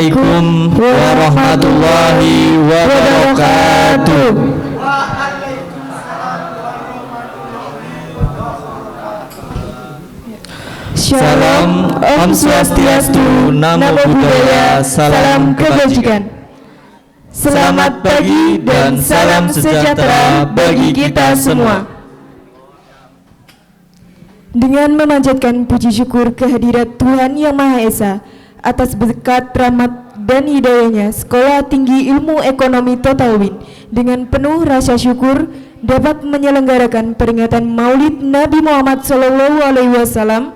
Assalamualaikum warahmatullahi wabarakatuh. Salam Om Swastiastu, Namo Buddhaya, salam kebajikan. Selamat pagi dan salam sejahtera bagi kita semua. Dengan memanjatkan puji syukur kehadirat Tuhan Yang Maha Esa atas berkat rahmat dan hidayahnya, Sekolah Tinggi Ilmu Ekonomi Totalwin dengan penuh rasa syukur dapat menyelenggarakan peringatan Maulid Nabi Muhammad SAW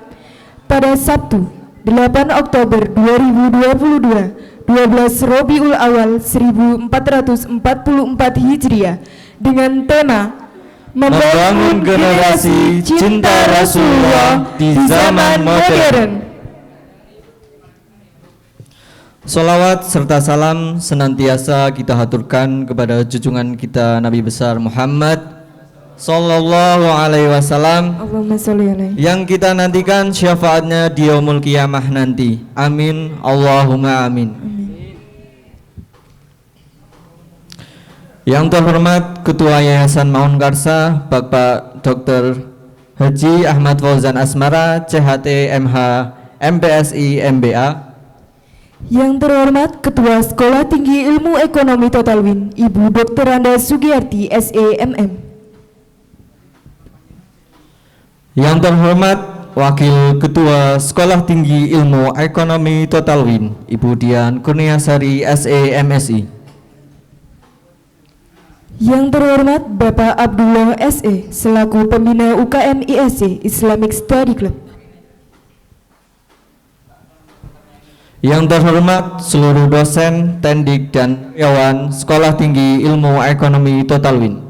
pada Sabtu 8 Oktober 2022, 12 Rabiul Awal 1444 Hijriah dengan tema Membangun Generasi Cinta Rasulullah di Zaman Modern. Sholawat serta salam senantiasa kita haturkan kepada junjungan kita Nabi besar Muhammad Sallallahu Alaihi Wasallam, Allahumma sholli alaihi, yang kita nantikan syafaatnya di yaumul qiyamah nanti. Amin, Allahumma amin. Yang terhormat Ketua Yayasan Maun Karsa Bapak Dr. Haji Ahmad Fauzan Asmara, CHT MH MPSI MBA. Yang terhormat Ketua Sekolah Tinggi Ilmu Ekonomi Totalwin Ibu Dr. Randa Sugiyarti SEMM. Yang terhormat Wakil Ketua Sekolah Tinggi Ilmu Ekonomi Totalwin Ibu Dian Kurniasari SEMSI. Yang terhormat Bapak Abdullah SE selaku Pembina UKM ISC Islamic Study Club. Yang terhormat seluruh dosen, tendik, dan karyawan Sekolah Tinggi Ilmu Ekonomi Totalwin.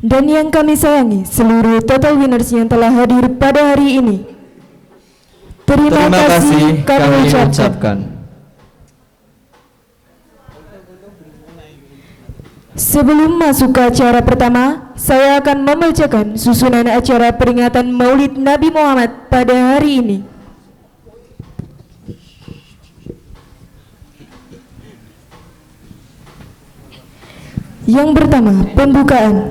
Dan yang kami sayangi seluruh Total Winners yang telah hadir pada hari ini. Terima kasih kami ucapkan. Sebelum masuk ke acara pertama, saya akan membacakan susunan acara peringatan Maulid Nabi Muhammad pada hari ini. Yang pertama, pembukaan.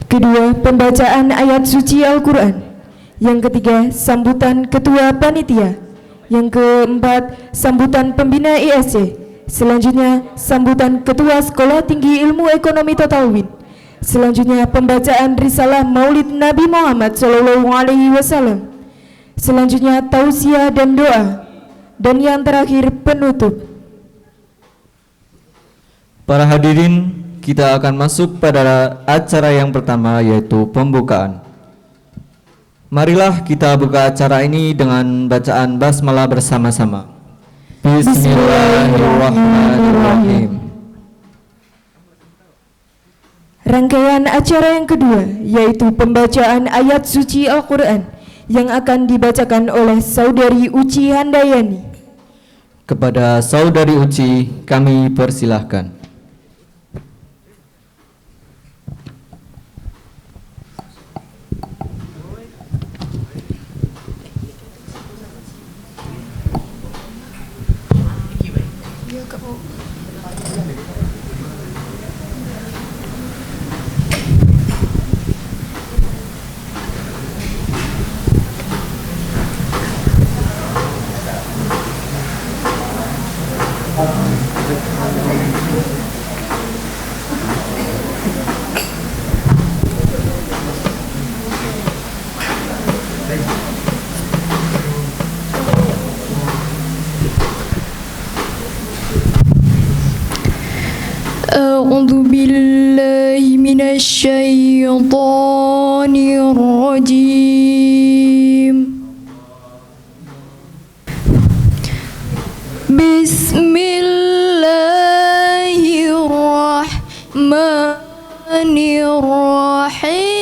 Kedua, pembacaan ayat suci Al-Quran. Yang ketiga, sambutan ketua panitia. Yang keempat, sambutan pembina ISC. Selanjutnya, sambutan ketua Sekolah Tinggi Ilmu Ekonomi Totalwin. Selanjutnya, pembacaan risalah Maulid Nabi Muhammad SAW. Selanjutnya, tausiah dan doa. Dan yang terakhir, penutup. Para hadirin, kita akan masuk pada acara yang pertama, yaitu pembukaan. Marilah kita buka acara ini dengan bacaan basmalah bersama-sama. Bismillahirrahmanirrahim. Rangkaian acara yang kedua yaitu pembacaan ayat suci Al-Quran yang akan dibacakan oleh Saudari Uci Handayani. Kepada Saudari Uci kami persilahkan. A'udzu billahi minasy syaithanir rajim. Bismillahirrahmanirrahim.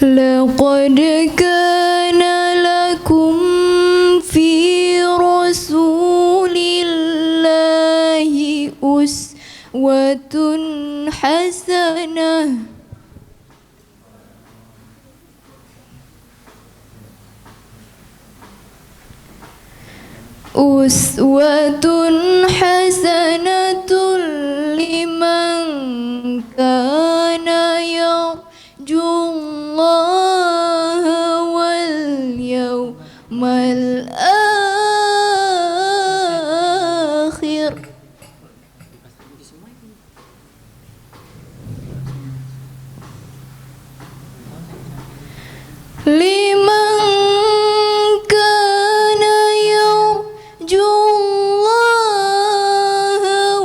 لقد كان لكم في رسول الله uswatun hasanah. Uswatun hasanatun liman kana yarjullaha wal yawmal akhir. Liman kana yarjullaha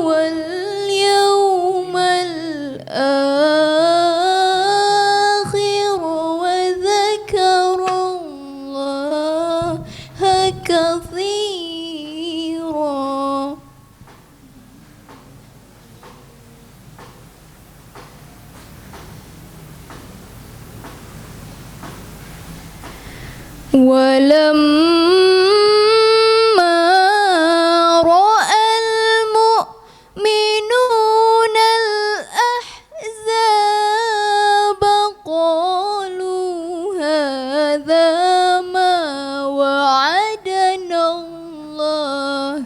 wal yawmal akhir wa dzakarallaha katsira. ولما رأى المؤمنون الأحزاب قالوا هذا ما وعدنا الله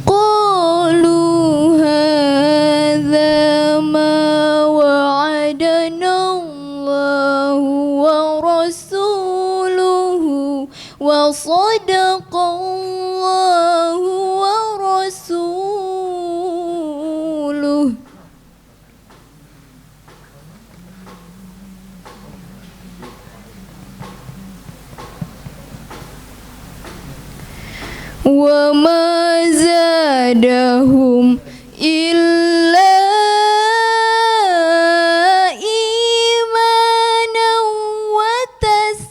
قالوا هذا ما وعدنا الله ورسوله وصدق الله ورسوله. وما زادهم إلا إيمانا وتسليما.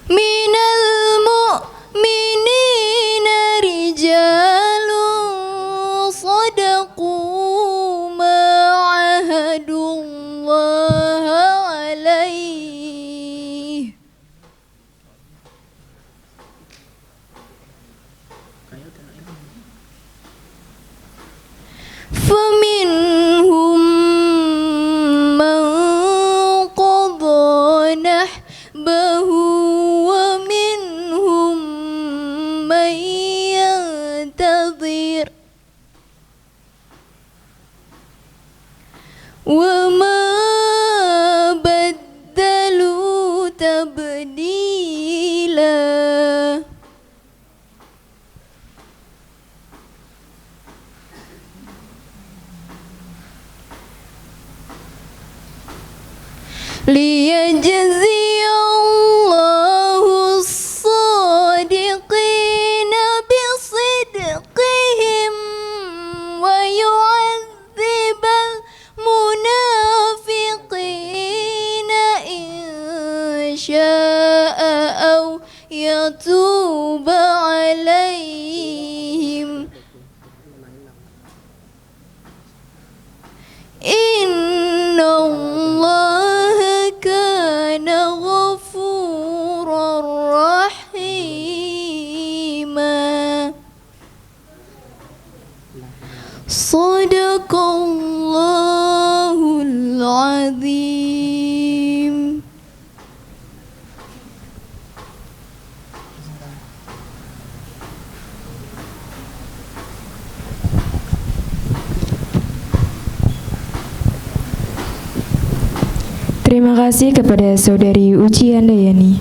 من المؤمنين رجال صدقوا ما عاهدوا الله عليه فمنهم من قضى نحبه ومنهم من ينتظر وما بدلوا تبديلا. ليجزي الله الصادقين بصدقهم ويعذب المنافقين إن شاء أو يتوب عليهم إن الله كان غفورا رحيما. صدق الله العظيم. Terima kasih kepada Saudari Uci Handayani.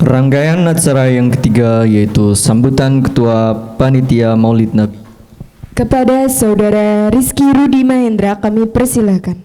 Rangkaian acara yang ketiga yaitu sambutan Ketua Panitia Maulid Nabi. Kepada Saudara Rizky Rudi Mahendra kami persilakan.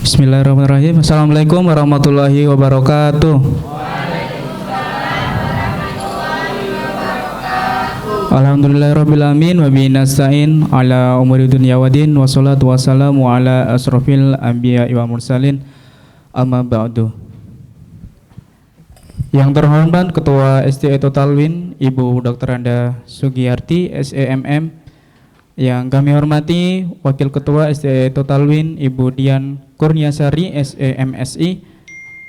Bismillahirrahmanirrahim. Assalamualaikum warahmatullahi wabarakatuh. Alhamdulillahirrabbilalamin wa bihi nasta'in ala umuri dunya waddin wassalatu wassalamu ala asrofil anbiya wa mursalin amma ba'du. Yang terhormat Ketua SDE Total Win Ibu Dr. Anda Sugiyarti SEMM. Yang kami hormati Wakil Ketua SDE Total Win Ibu Dian Kurniasari SEMSI.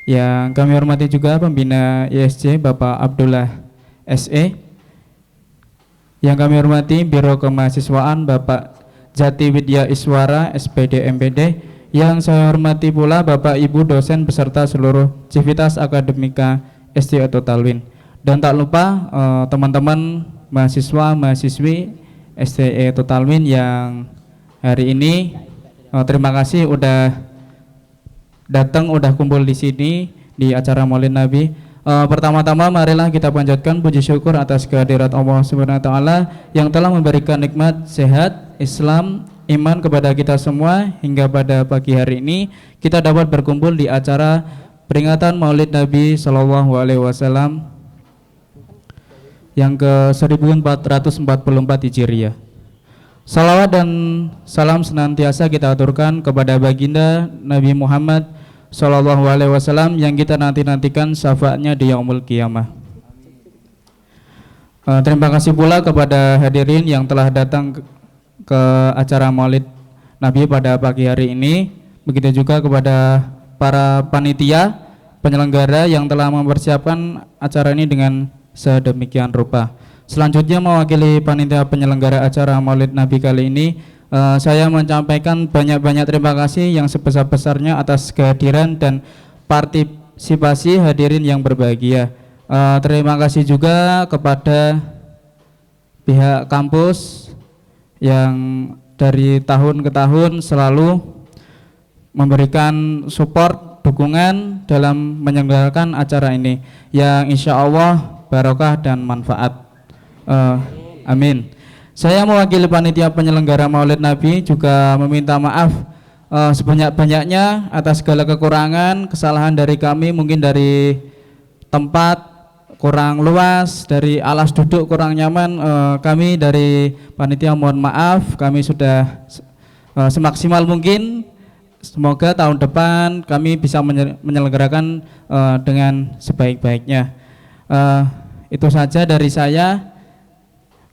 Yang kami hormati juga Pembina ISC Bapak Abdullah SE. Yang kami hormati Biro Kemahasiswaan Bapak Jati Widya Iswara SPD MPD. Yang saya hormati pula Bapak Ibu dosen beserta seluruh civitas akademika SDE Total Win. Dan tak lupa teman-teman mahasiswa mahasiswi SDE Total Win yang hari ini terima kasih udah datang, udah kumpul di sini di acara Maulid Nabi. Pertama-tama marilah kita panjatkan puji syukur atas kehadirat Allah Subhanahu wa taala yang telah memberikan nikmat sehat, Islam, iman kepada kita semua hingga pada pagi hari ini kita dapat berkumpul di acara peringatan Maulid Nabi Shallallahu alaihi wasallam yang ke 1444 Hijriah. Salawat dan salam senantiasa kita aturkan kepada baginda Nabi Muhammad Sallallahu alaihi wasallam yang kita nantikan syafaatnya di yaumul qiyamah. Terima kasih pula kepada hadirin yang telah datang ke acara Maulid Nabi pada pagi hari ini. Begitu juga kepada para panitia penyelenggara yang telah mempersiapkan acara ini dengan sedemikian rupa. Selanjutnya mewakili panitia penyelenggara acara Maulid Nabi kali ini, saya menyampaikan banyak-banyak terima kasih yang sebesar-besarnya atas kehadiran dan partisipasi hadirin yang berbahagia. Terima kasih juga kepada pihak kampus yang dari tahun ke tahun selalu memberikan support, dukungan dalam menyelenggarakan acara ini yang insya Allah barokah dan manfaat. Amin. Saya mewakili panitia penyelenggara Maulid Nabi juga meminta maaf sebanyak-banyaknya atas segala kekurangan, kesalahan dari kami, mungkin dari tempat kurang luas, dari alas duduk kurang nyaman. Kami dari panitia mohon maaf, kami sudah semaksimal mungkin. Semoga tahun depan kami bisa menyelenggarakan dengan sebaik-baiknya. Itu saja dari saya.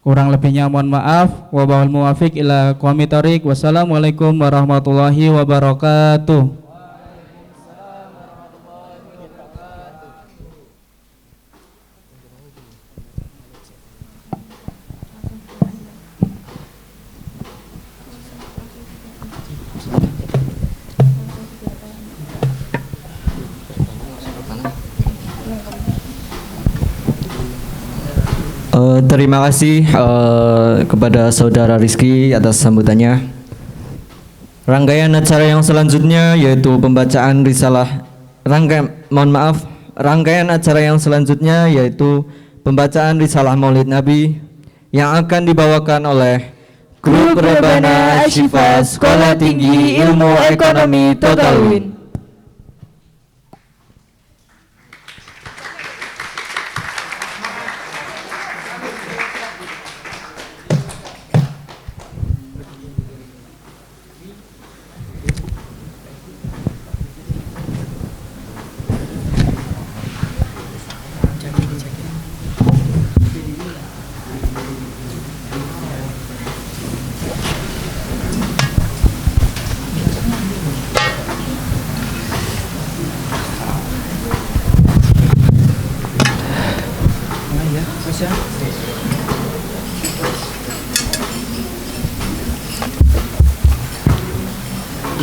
Kurang lebihnya mohon maaf. Wallahul muwaffiq ila aqwamit thoriq. Wassalamualaikum warahmatullahi wabarakatuh. Terima kasih kepada Saudara Rizky atas sambutannya. Rangkaian acara yang selanjutnya yaitu pembacaan risalah. Rangkaian acara yang selanjutnya yaitu pembacaan risalah Maulid Nabi yang akan dibawakan oleh Grup Rebana Ashifa Sekolah Tinggi Ilmu Ekonomi Total Win.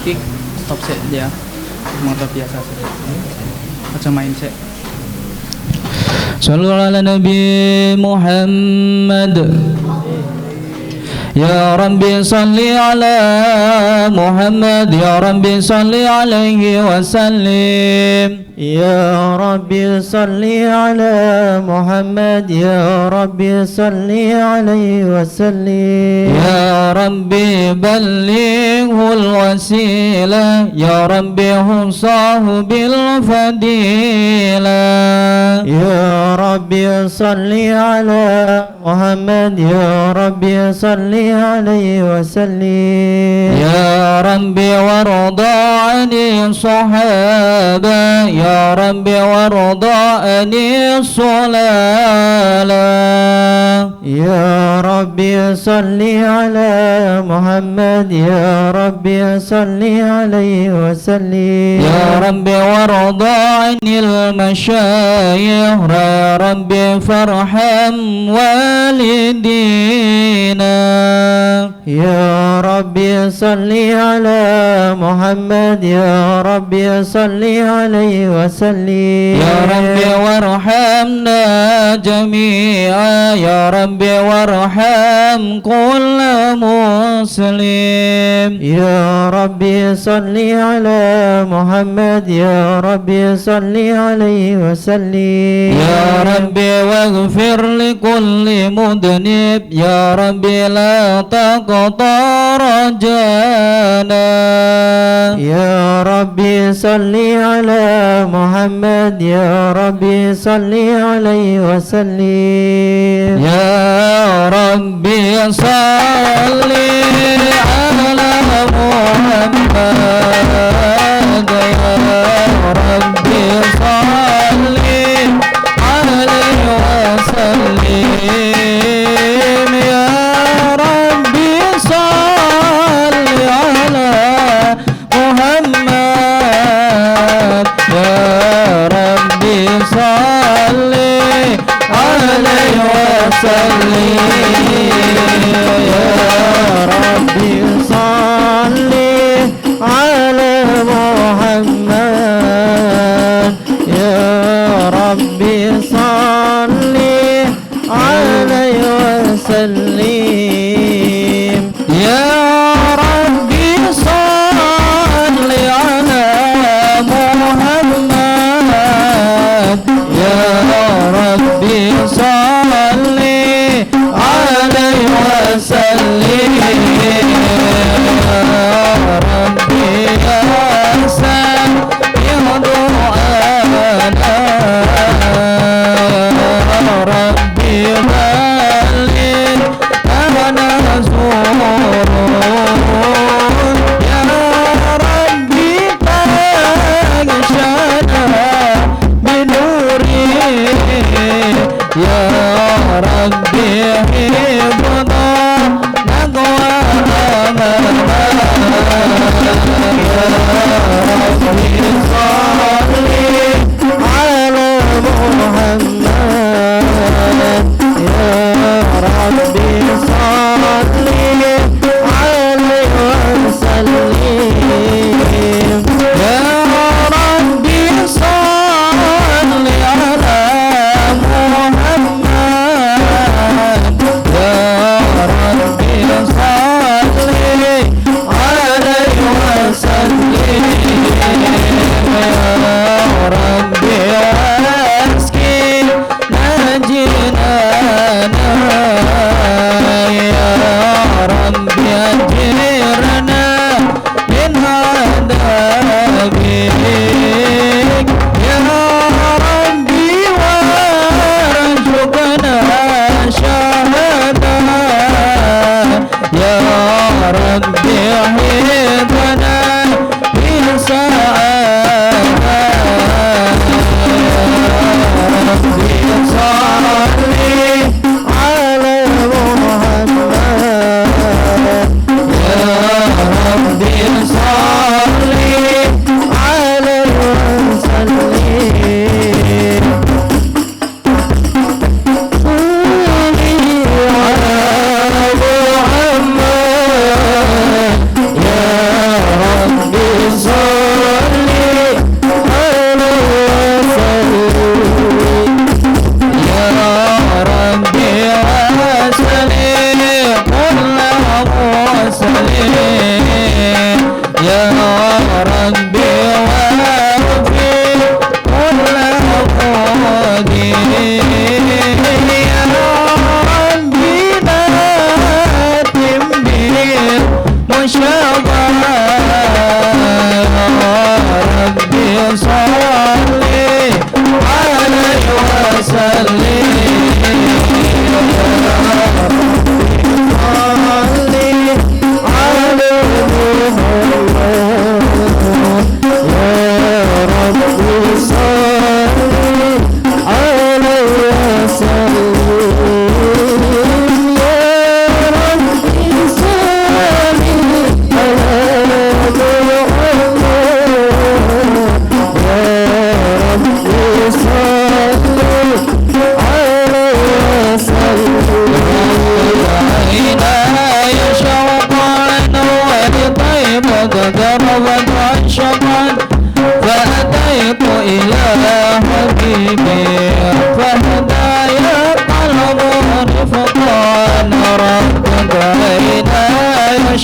Iki stop set dia motor biasa saja. Aja main set. Sallallahu ala Nabi Muhammad. يا ربي صل على محمد يا ربي صل عليه وسلم يا ربي صل على محمد يا ربي صل عليه وسلم يا ربي بلغه الوسيلة يا ربي خصه بالفضيلة يا ربي صل على محمد يا ربي صل عليه وسلم يا ربي وارض عن الصحابة يا ربي وارض عن الصلالة يا ربي صل على محمد يا ربي صل عليه وسلم يا ربي وارض عن المشايخ يا ربي فارحم والدينا يا ربي صل على محمد يا ربي صل عليه وسلم يا ربي وارحمنا جميعا يا ربي وارحم كل مسلم يا ربي صل على محمد يا ربي صل عليه وسلم يا ربي واغفر لكل مذنب يا ربي لا تقطع رجانا يا ربي صل على محمد يا ربي صل عليه وسلم يا ربي صل على محمد يا ربي صل عليه وسلم يا ربي صل على محمد يا ربي صل عليه وسلم يا ربي صل على محمد يا ربي صل عليه وسلم يا ربي صل على محمد يا ربي صل عليه وسلم يا ربي يا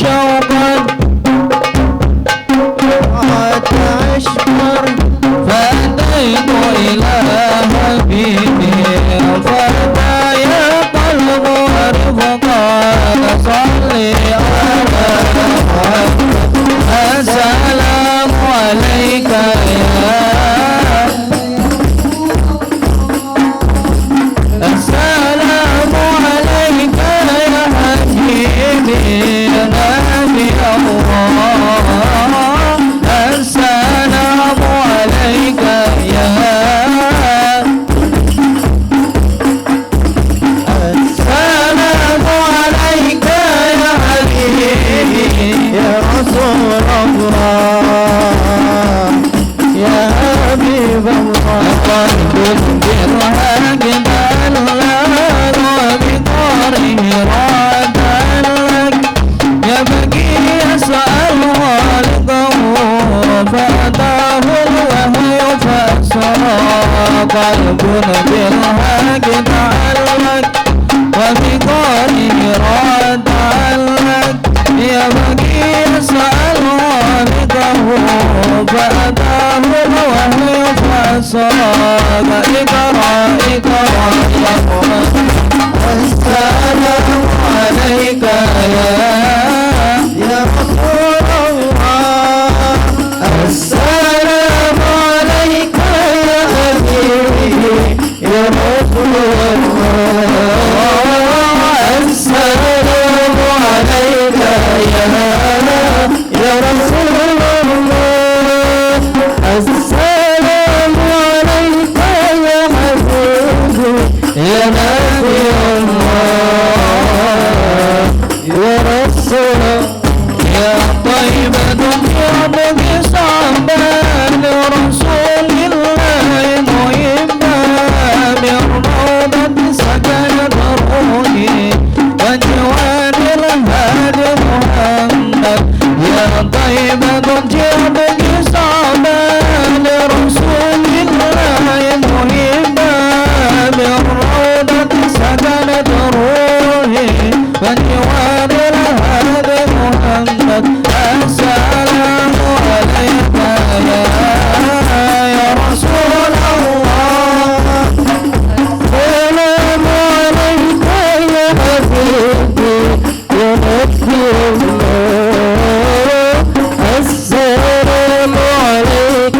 شوقا أشكر فأتيت إلى حبيبي فهدايا قلب ورفقا صلي على محمد السلام عليك السلام عليك يا حبيبي يا نبي الله السلام عليك يا السلام عليك يا حبيبي يا رسول الله يا حبيب الله قلب بالرهاب بلغ وبقاره راد لك يبكي يسأل خالقه فأتاه الوحي فأسرى قلب بالرهاب تعلق وبقاره راد لك يبكي يسأل خالقه فأتاه الوحي فأسرى اقرأ اقرأ السلام عليك يا رسول الله السلام عليك يا حبيبي يا رسول الله السلام عليك يا رسول الله السلام عليك يا حبيبي يا نبي الله يا رسول يا طيبة يا بني صعبان رسول الله محبا بالروضة سكنت روحي وجوار الهادي محمد يا طيبة يا بني صعبان رسول الله محبا بالروضة سكنت روحي وجوار الهادي محمد السلام عليك يا رسول الله السلام عليك يا حبيبي يا نبي الله السلام عليك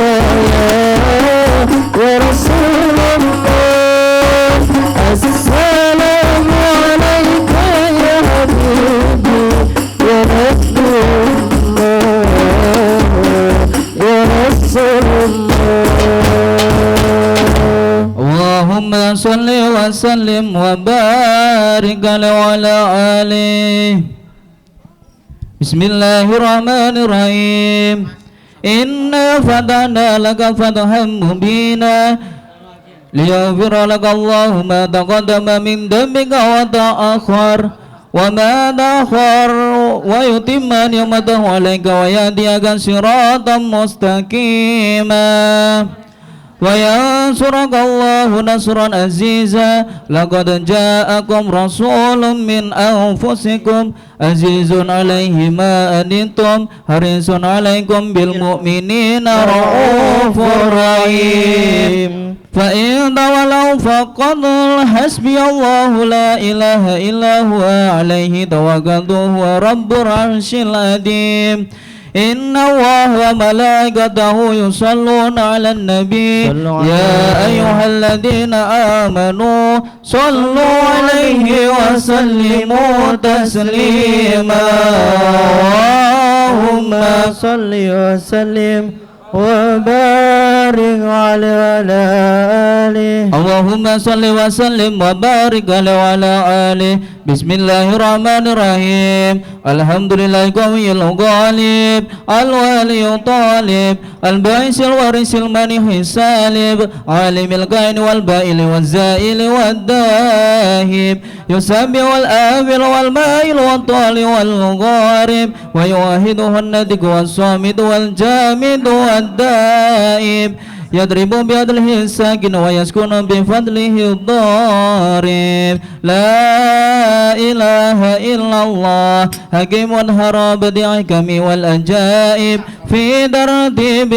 يا رسول الله السلام عليك يا حبيبي يا نبي الله يا رسول الله اللهم صل وسلم وبارك عليه وعلى آله بسم الله الرحمن الرحيم إنا فتحنا لك فتحا مبينا ليغفر لك الله ما تقدم من ذنبك وتأخر وما تأخر ويتم نعمته عليك ويهديك صراطا مستقيما وينصرك الله نصرا عزيزا لقد جاءكم رسول من أنفسكم عزيز عليه ما أنتم حريص عليكم بالمؤمنين رؤوف رحيم فإن تولوا فقل حسبي الله لا إله إلا هو عليه توكلت هو رب العرش العظيم إن الله وملائكته يصلون على النبي يا أيها الذين آمنوا صلوا عليه وسلموا تسليما اللهم صل وسلم وبارك على آله اللهم صل وسلم وبارك عليه وعلى آله بسم الله الرحمن الرحيم الحمد لله قوي الغالب الوالي الطالب الباعث الوارث المنيح السالب عالم الكائن والبائل والزائل والداهب يسبح الآمل والمائل والطال والغارب ويوحده النطق والصامت والجامد والدائب يضرب بعدله الساكن ويسكن بفضله الضارب لا إله إلا الله حكيم هرب بالحكم والأجائب في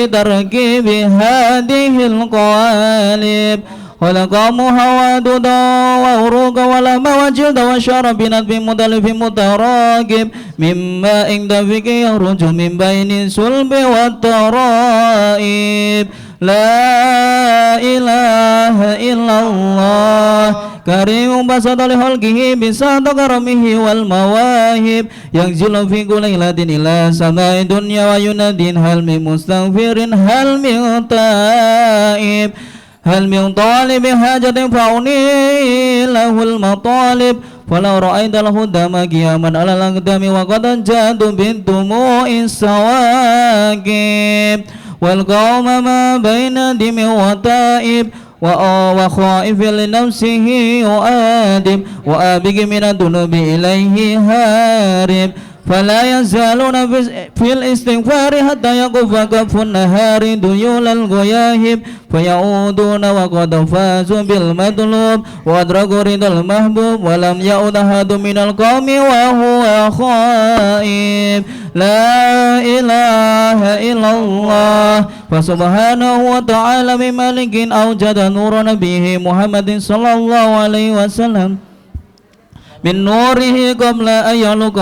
تركيب هذه القوالب خلق محواددا وأروق ولم وجد وشرب بنطب مدلف متراكب مما دفق يخرج من بين الصلب والترائب لا إله إلا الله كريم بسط لخلقه بسط كرمه والمواهب ينزل في كل ليلة إلى سماء الدنيا وينادي هل من مستغفر هل من تائب هل من طالب حاجة فأني له المطالب فلو رأيت الهدى قياما على الأقدام وقد جاد بالدموع السواقب والقوم ما بين دم وتائب وخائف لنفسه يؤادب وآبق من الذنوب إليه هارب فلا يزالون في الاستغفار حتى يقف كف النهار ديول الغياهب فيعودون وقد فازوا بالمطلوب وأدركوا رضا المحبوب ولم يعد أحد من القوم وهو خائب لا إله إلا الله فسبحانه وتعالى من ملك أوجد نور نبيه محمد صلى الله عليه وسلم من نوره قبل أن يخلق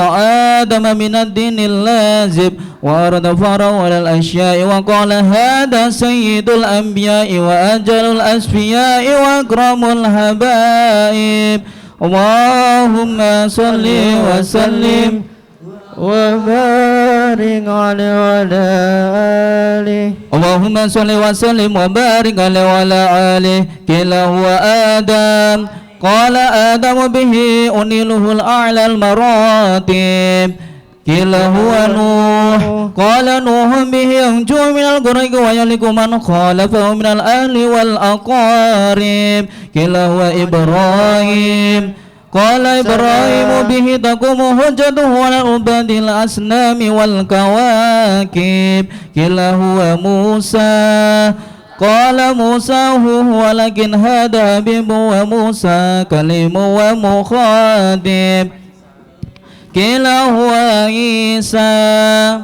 آدم من الدين اللازب وأرد فرعون على الأشياء وقال هذا سيد الأنبياء وأجل الأسفياء وأكرم الحبائب اللهم صل وسلم وبارك عليه وعلى آله اللهم صل وسلم وبارك عليه وعلى آله كلا هو آدم قال آدم به أنيله الأعلى المراتب كلا هو نوح قال نوح به ينجو من الغرق ويهلك من خالفه من الأهل والأقارب كلا هو إبراهيم قال إبراهيم به تقوم حجته على عباد الأصنام والكواكب كلا هو موسى قال موسى هو لكن هذا حبيب وموسى كليم ومخاطب كلا هو عيسى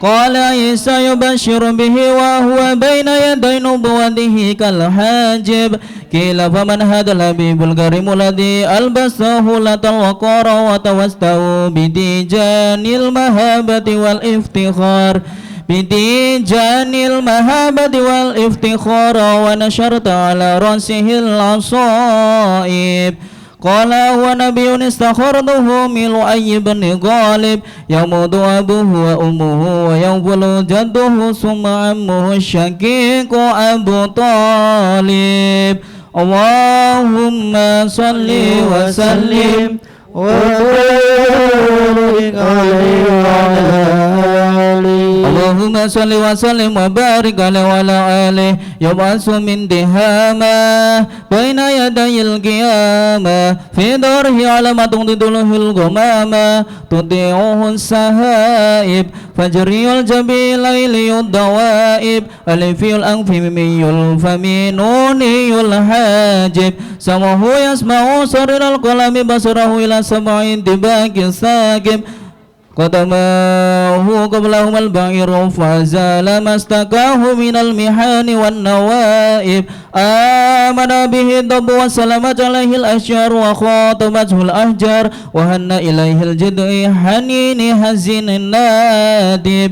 قال عيسى يبشر به وهو بين يدي نبوته كالحاجب كلا فمن هذا الحبيب الكريم الذي ألبسه لة الوقار وتوسته بديجان المهابة والافتخار بديجان المهابة والافتخار ونشرت على رأسه العصائب قال هو نبي استخرته من لؤي بن غالب يموت أبوه وأمه وينفل جده ثم عمه الشقيق أبو طالب اللهم صل وسلم وبارك عليه وعلى آله اللهم صل وسلم وبارك عليه وعلى آله يبعث من دهامة بين يدي القيامة في داره علامة تدله الغمامة تطيعه السهائب فجري الجبين ليلي الدوائب ألفي الأنف ممي الفم نوني الحاجب سمعه يسمع صرر القلم بصره إلى سبع دباك ساكب قدماه قبلهما البعير فزال ما استكاه من المحان والنوائب آمن به الضب وسلمت عليه الأشجار وخاطبته الأحجار وهن إليه الجدع حنين حزين النادب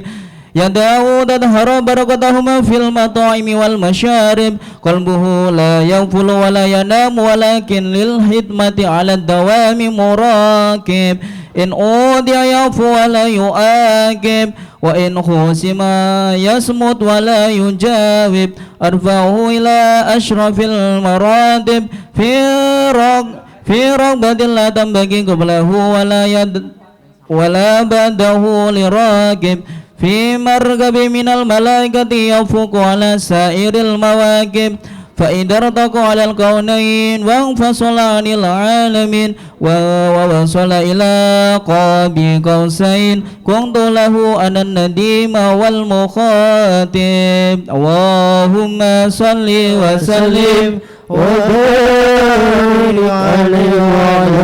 يا داود اظهر بركتهما في المطاعم والمشارب قلبه لا يغفل ولا ينام ولكن للحكمة على الدوام مراكب إن أودي يعفو ولا يؤاكب وإن خصم يصمت ولا يجاوب أرفعه إلى أشرف المراتب في رغبة لا تنبغي قبله ولا بعده لراكب في مركب من الملائكة يفوق على سائر المواكب فإذا ارتقى على الكونين وانفصل عن العالمين ووصل إلى قاب قوسين كنت له أنا النديم والمخاطب اللهم صل وسلم وبارك عليه وعلى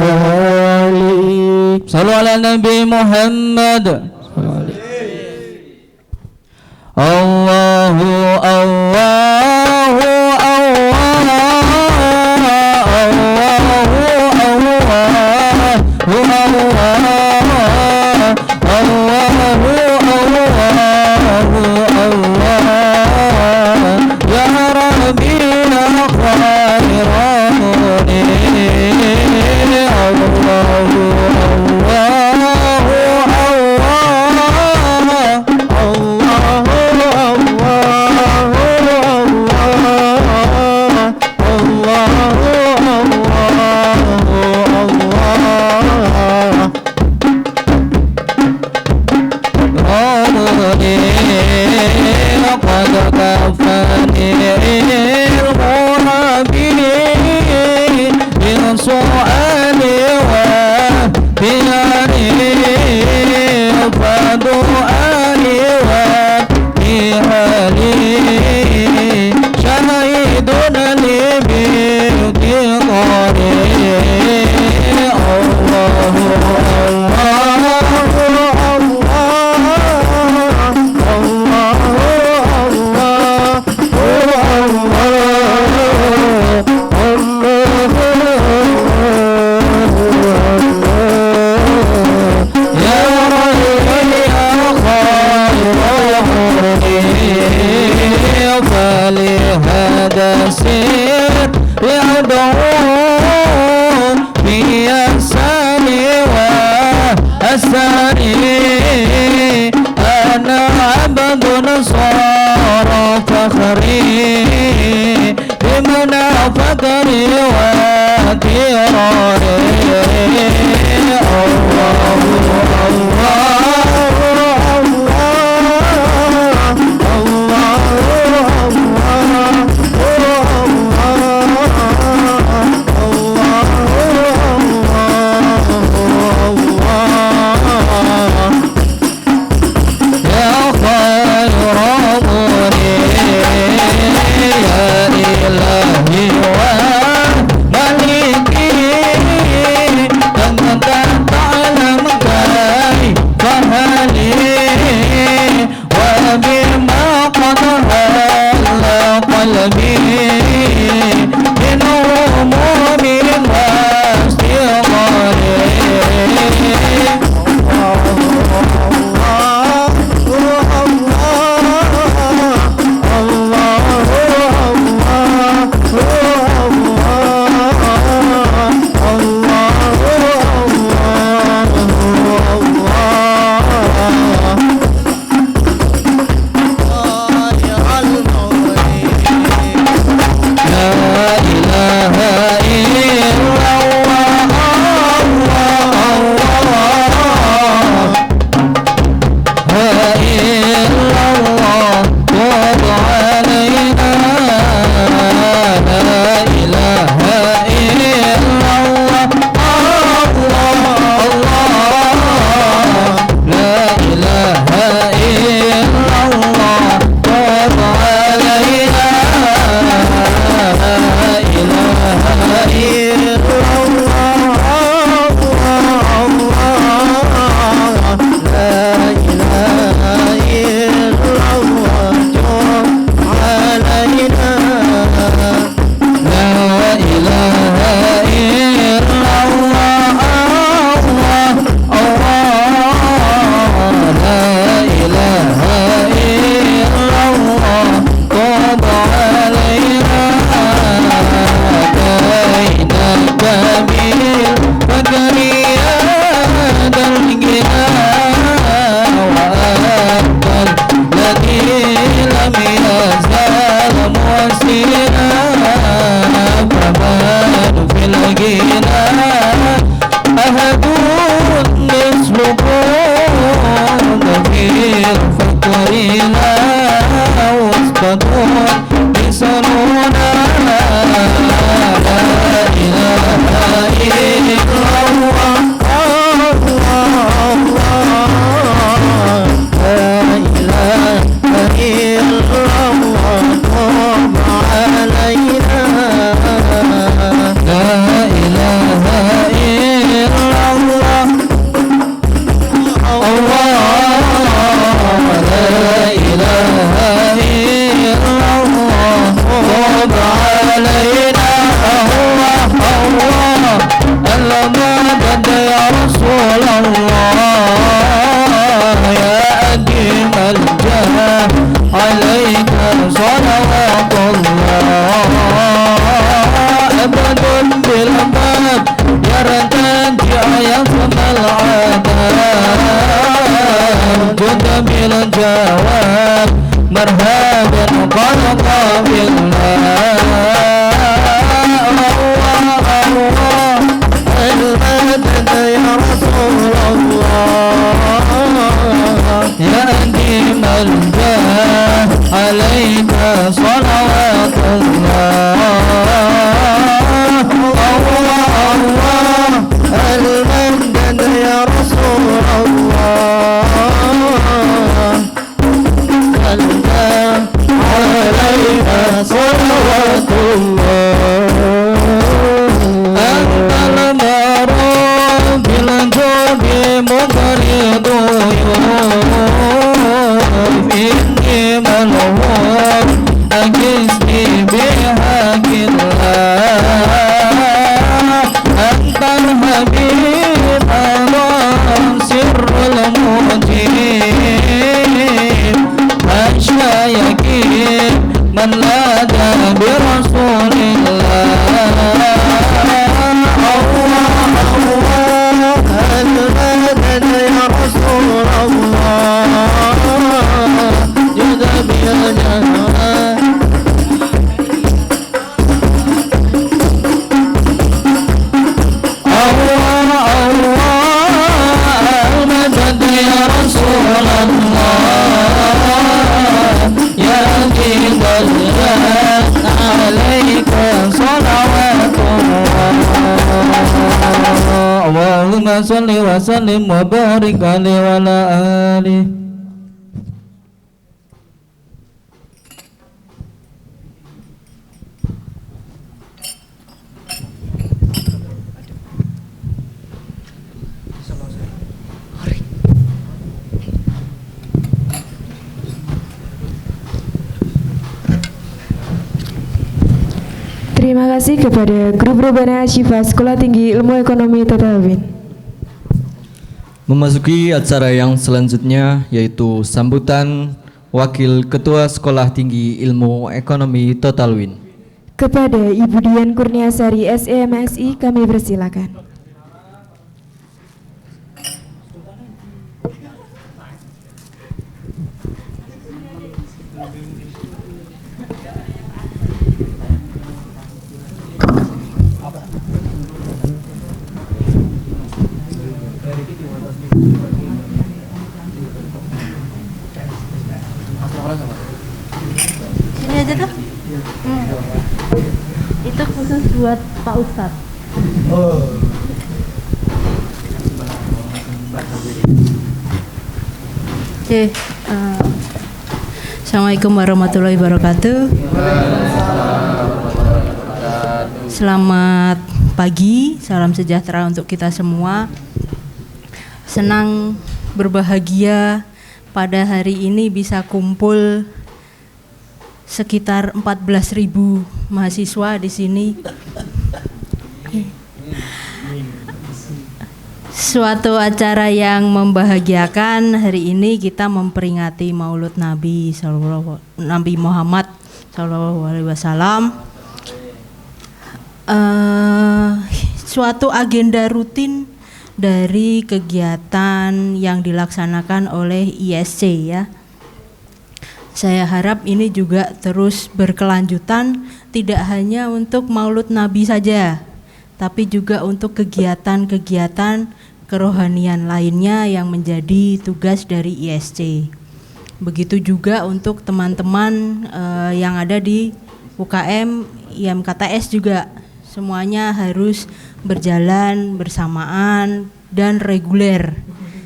آله. صلوا على النبي محمد. الله الله طب علينا الله الله المدد يا رسول الله يا أديم الجاه عليك صلوات الله أبد بالأبد يرتجع يفنى العذاب جد بالجواب مرحبا قد قابلنا المدد يا رسول الله يا أديم الجاه عليك صلوات الله الله المدد يا رسول الله عليك صلوات الله أنت المرام بالجود مقرض إني ملوم أجزني بحق الله أنت الحبيب سر المجيب أشفى يكيب من لاذ برسول الله المدد يا رسول الله جد بيدنا المدد يا رسول الله يا دين الله عليك صلوات الله اللهم صل وسلم وبارك عليه وعلى آله. Terima kasih kepada Guru Rebana Syifa Sekolah Tinggi Ilmu Ekonomi Totalwin. Memasuki acara yang selanjutnya yaitu sambutan Wakil Ketua Sekolah Tinggi Ilmu Ekonomi Totalwin. Kepada Ibu Dian Kurniasari SEMSI kami persilakan. Sini aja dah. Itu khusus buat Pak Ustadz. Oke, Assalamualaikum warahmatullahi wabarakatuh. Selamat pagi, salam sejahtera untuk kita semua. Senang berbahagia pada hari ini bisa kumpul sekitar 14.000 mahasiswa di sini. Suatu acara yang membahagiakan. Hari ini kita memperingati Maulud Nabi Muhammad SAW. Suatu agenda rutin dari kegiatan yang dilaksanakan oleh ISC ya. Saya harap ini juga terus berkelanjutan, tidak hanya untuk Maulud Nabi saja, tapi juga untuk kegiatan-kegiatan kerohanian lainnya yang menjadi tugas dari ISC. Begitu juga untuk teman-teman yang ada di UKM, IMKTS juga, semuanya harus berjalan bersamaan dan reguler.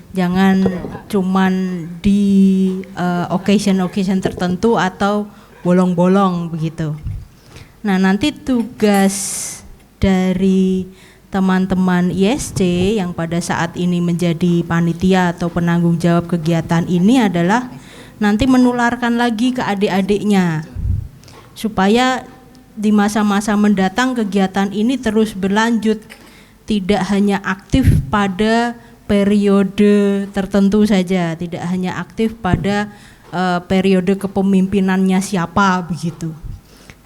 Jangan cuman di occasion tertentu atau bolong-bolong begitu. Nah, nanti tugas dari teman-teman ISC yang pada saat ini menjadi panitia atau penanggung jawab kegiatan ini adalah nanti menularkan lagi ke adik-adiknya supaya di masa-masa mendatang kegiatan ini terus berlanjut, tidak hanya aktif pada periode tertentu saja, tidak hanya aktif pada periode kepemimpinannya siapa begitu,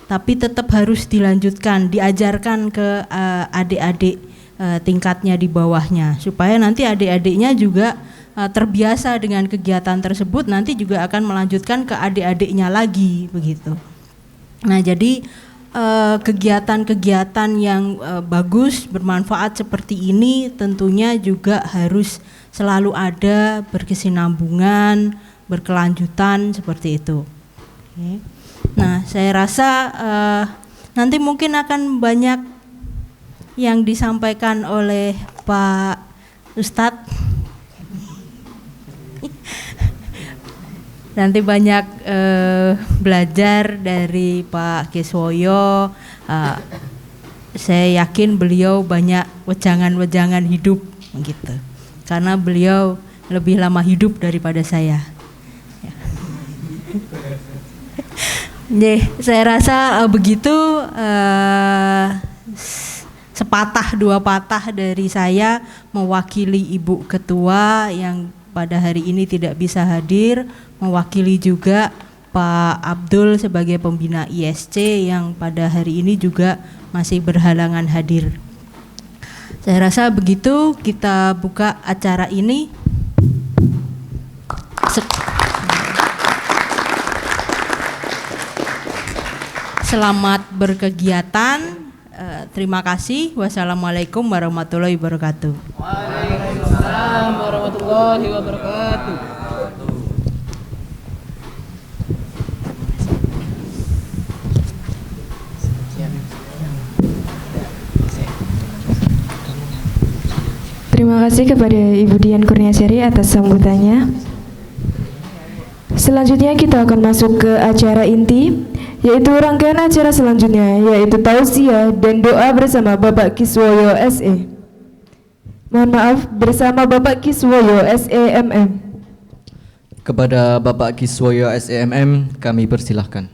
tapi tetap harus dilanjutkan, diajarkan ke adik-adik tingkatnya di bawahnya, supaya nanti adik-adiknya juga terbiasa dengan kegiatan tersebut, nanti juga akan melanjutkan ke adik-adiknya lagi begitu. Nah, jadi kegiatan-kegiatan yang bagus, bermanfaat seperti ini tentunya juga harus selalu ada, berkesinambungan, berkelanjutan seperti itu. Oke. Nah, saya rasa nanti mungkin akan banyak yang disampaikan oleh Pak Ustadz. Nanti banyak belajar dari Pak Kiswoyo. Saya yakin beliau banyak wejangan-wejangan hidup gitu, karena beliau lebih lama hidup daripada saya. Saya rasa begitu, sepatah dua patah dari saya mewakili Ibu Ketua yang pada hari ini tidak bisa hadir, mewakili juga Pak Abdul sebagai pembina ISC yang pada hari ini juga masih berhalangan hadir. Saya rasa begitu, kita buka acara ini. Selamat berkegiatan. Terima kasih. Wassalamualaikum warahmatullahi wabarakatuh. Waalaikumsalam warahmatullahi wabarakatuh. Terima kasih kepada Ibu Dian Kurniasari atas sambutannya. Selanjutnya kita akan masuk ke acara inti, yaitu rangkaian acara selanjutnya, yaitu tausiah dan doa bersama Bapak Kiswoyo SE. Mohon maaf, bersama Bapak Kiswoyo SEMM. Kepada Bapak Kiswoyo SEMM kami persilahkan.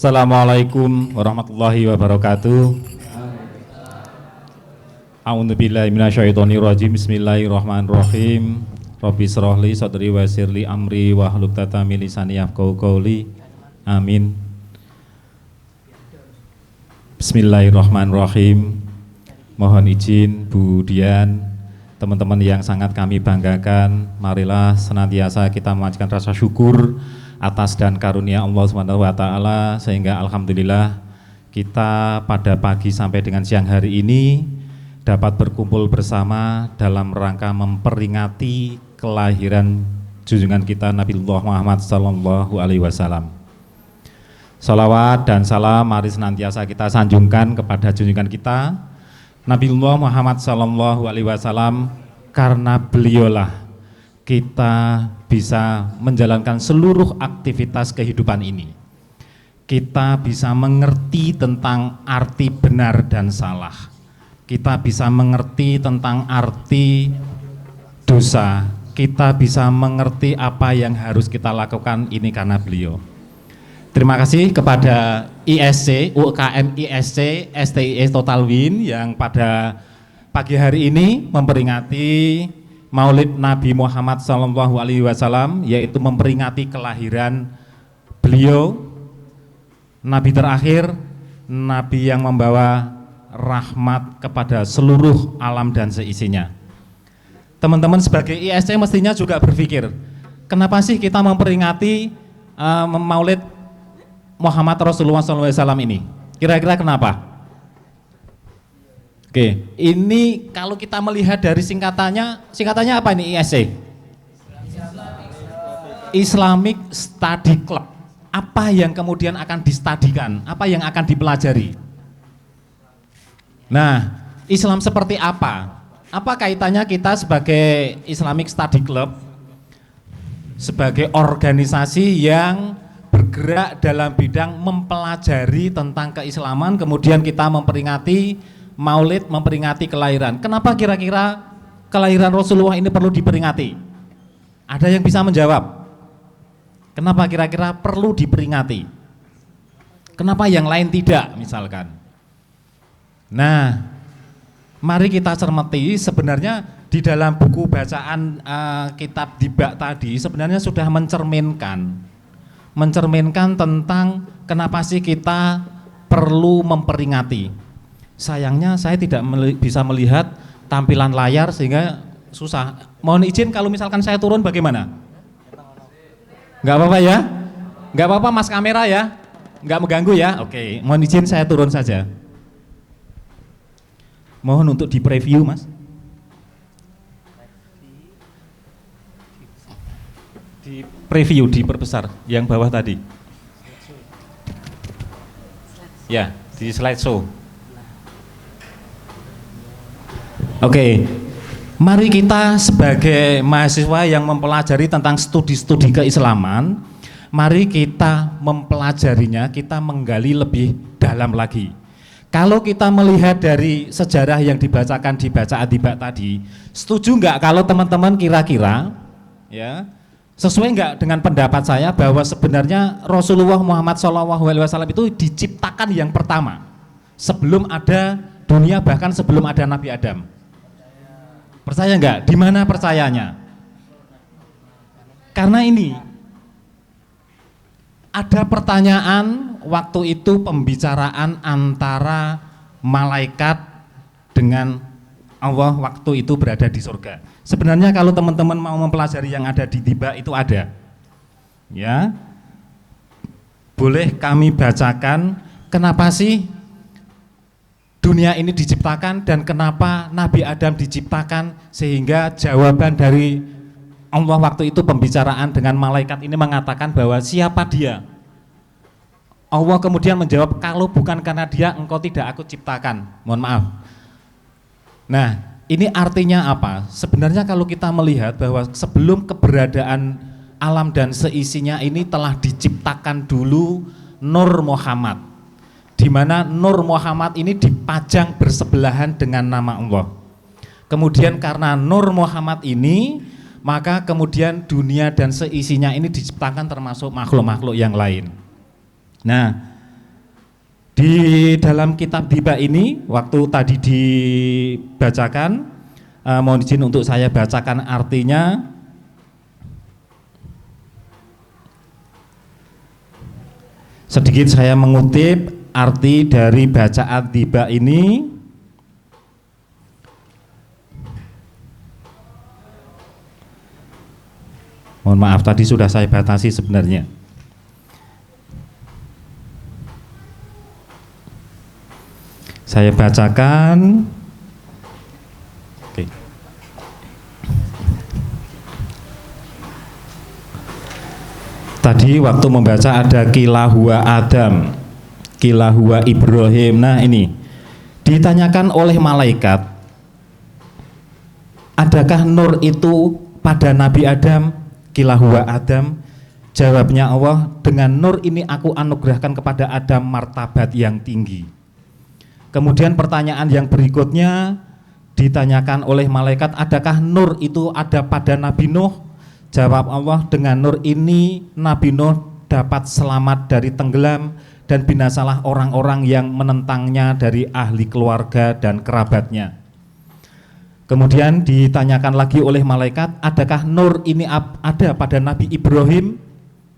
Assalamualaikum warahmatullahi wabarakatuh. A'udzubillahi minasyaitonirrajim. Bismillahirrahmanirrahim. Rabbi shrahli sadri wa yassirli amri wahlul 'uqdatam min lisani yafqahu qawli. Amin. Bismillahirrahmanirrahim. Mohon izin Bu Dian, teman-teman yang sangat kami banggakan, marilah senantiasa kita memanjatkan rasa syukur atas dan karunia Allah SWT, sehingga alhamdulillah kita pada pagi sampai dengan siang hari ini dapat berkumpul bersama dalam rangka memperingati kelahiran junjungan kita Nabiullah Muhammad SAW. Salawat dan salam mari senantiasa kita sanjungkan kepada junjungan kita Nabiullah Muhammad SAW, karena beliaulah kita bisa menjalankan seluruh aktivitas kehidupan ini. Kita bisa mengerti tentang arti benar dan salah. Kita bisa mengerti tentang arti dosa. Kita bisa mengerti apa yang harus kita lakukan ini karena beliau. Terima kasih kepada ISC, UKM ISC, STIS Total Win yang pada pagi hari ini memperingati Maulid Nabi Muhammad SAW, yaitu memperingati kelahiran beliau nabi terakhir, nabi yang membawa rahmat kepada seluruh alam dan seisinya. Teman-teman sebagai ISC mestinya juga berpikir, kenapa sih kita memperingati Maulid Muhammad Rasulullah SAW ini? Kira-kira kenapa? Oke, ini kalau kita melihat dari singkatannya apa ini ISC? Islamic Study Club. Apa yang kemudian akan distadikan? Apa yang akan dipelajari? Nah, Islam seperti apa? Apa kaitannya kita sebagai Islamic Study Club, sebagai organisasi yang bergerak dalam bidang mempelajari tentang keislaman, kemudian kita memperingati Maulid, memperingati kelahiran. Kenapa kira-kira kelahiran Rasulullah ini perlu diperingati? Ada yang bisa menjawab? Kenapa kira-kira perlu diperingati? Kenapa yang lain tidak misalkan? Nah, mari kita cermati, sebenarnya di dalam buku bacaan kitab Dibak tadi sebenarnya sudah mencerminkan tentang kenapa sih kita perlu memperingati. Sayangnya saya tidak bisa melihat tampilan layar sehingga susah. Mohon izin kalau misalkan saya turun bagaimana? Enggak apa-apa ya? Enggak apa-apa Mas kamera ya? Enggak mengganggu ya? Oke, mohon izin saya turun saja. Mohon untuk di preview Mas. Di preview, diperbesar yang bawah tadi. Ya, di slideshow. Oke, mari kita sebagai mahasiswa yang mempelajari tentang studi-studi keislaman, mari kita mempelajarinya, kita menggali lebih dalam lagi. Kalau kita melihat dari sejarah yang dibacakan di bacaan Dibak tadi, setuju nggak kalau teman-teman kira-kira ya sesuai nggak dengan pendapat saya bahwa sebenarnya Rasulullah Muhammad SAW itu diciptakan yang pertama sebelum ada dunia, bahkan sebelum ada Nabi Adam? Percaya nggak? Di mana percayanya? Karena ini ada pertanyaan waktu itu pembicaraan antara malaikat dengan Allah waktu itu berada di surga. Sebenarnya kalau teman-teman mau mempelajari yang ada di Dibak itu ada. Ya. Boleh kami bacakan kenapa sih dunia ini diciptakan dan kenapa Nabi Adam diciptakan, sehingga jawaban dari Allah waktu itu pembicaraan dengan malaikat ini mengatakan bahwa siapa dia? Allah kemudian menjawab, kalau bukan karena dia engkau tidak aku ciptakan. Mohon maaf. Nah, ini artinya apa? Sebenarnya kalau kita melihat bahwa sebelum keberadaan alam dan seisinya ini telah diciptakan dulu Nur Muhammad, di mana Nur Muhammad ini dipajang bersebelahan dengan nama Allah. Kemudian karena Nur Muhammad ini, maka kemudian dunia dan seisinya ini diciptakan termasuk makhluk-makhluk yang lain. Nah, di dalam kitab Dibak ini, waktu tadi dibacakan, mohon izin untuk saya bacakan artinya. Sedikit saya mengutip arti dari bacaan Dibak ini. Mohon maaf tadi sudah saya batasi sebenarnya. Saya bacakan. Oke. Tadi waktu membaca ada kilahua Adam, kilahua Ibrahim. Nah ini ditanyakan oleh malaikat, adakah nur itu pada Nabi Adam? Kilahua Adam. Jawabnya Allah, dengan nur ini aku anugerahkan kepada Adam martabat yang tinggi. Kemudian pertanyaan yang berikutnya ditanyakan oleh malaikat, adakah nur itu ada pada Nabi Nuh? Jawab Allah, dengan nur ini Nabi Nuh dapat selamat dari tenggelam dan binasalah orang-orang yang menentangnya dari ahli keluarga dan kerabatnya. Kemudian ditanyakan lagi oleh malaikat, adakah nur ini ada pada Nabi Ibrahim?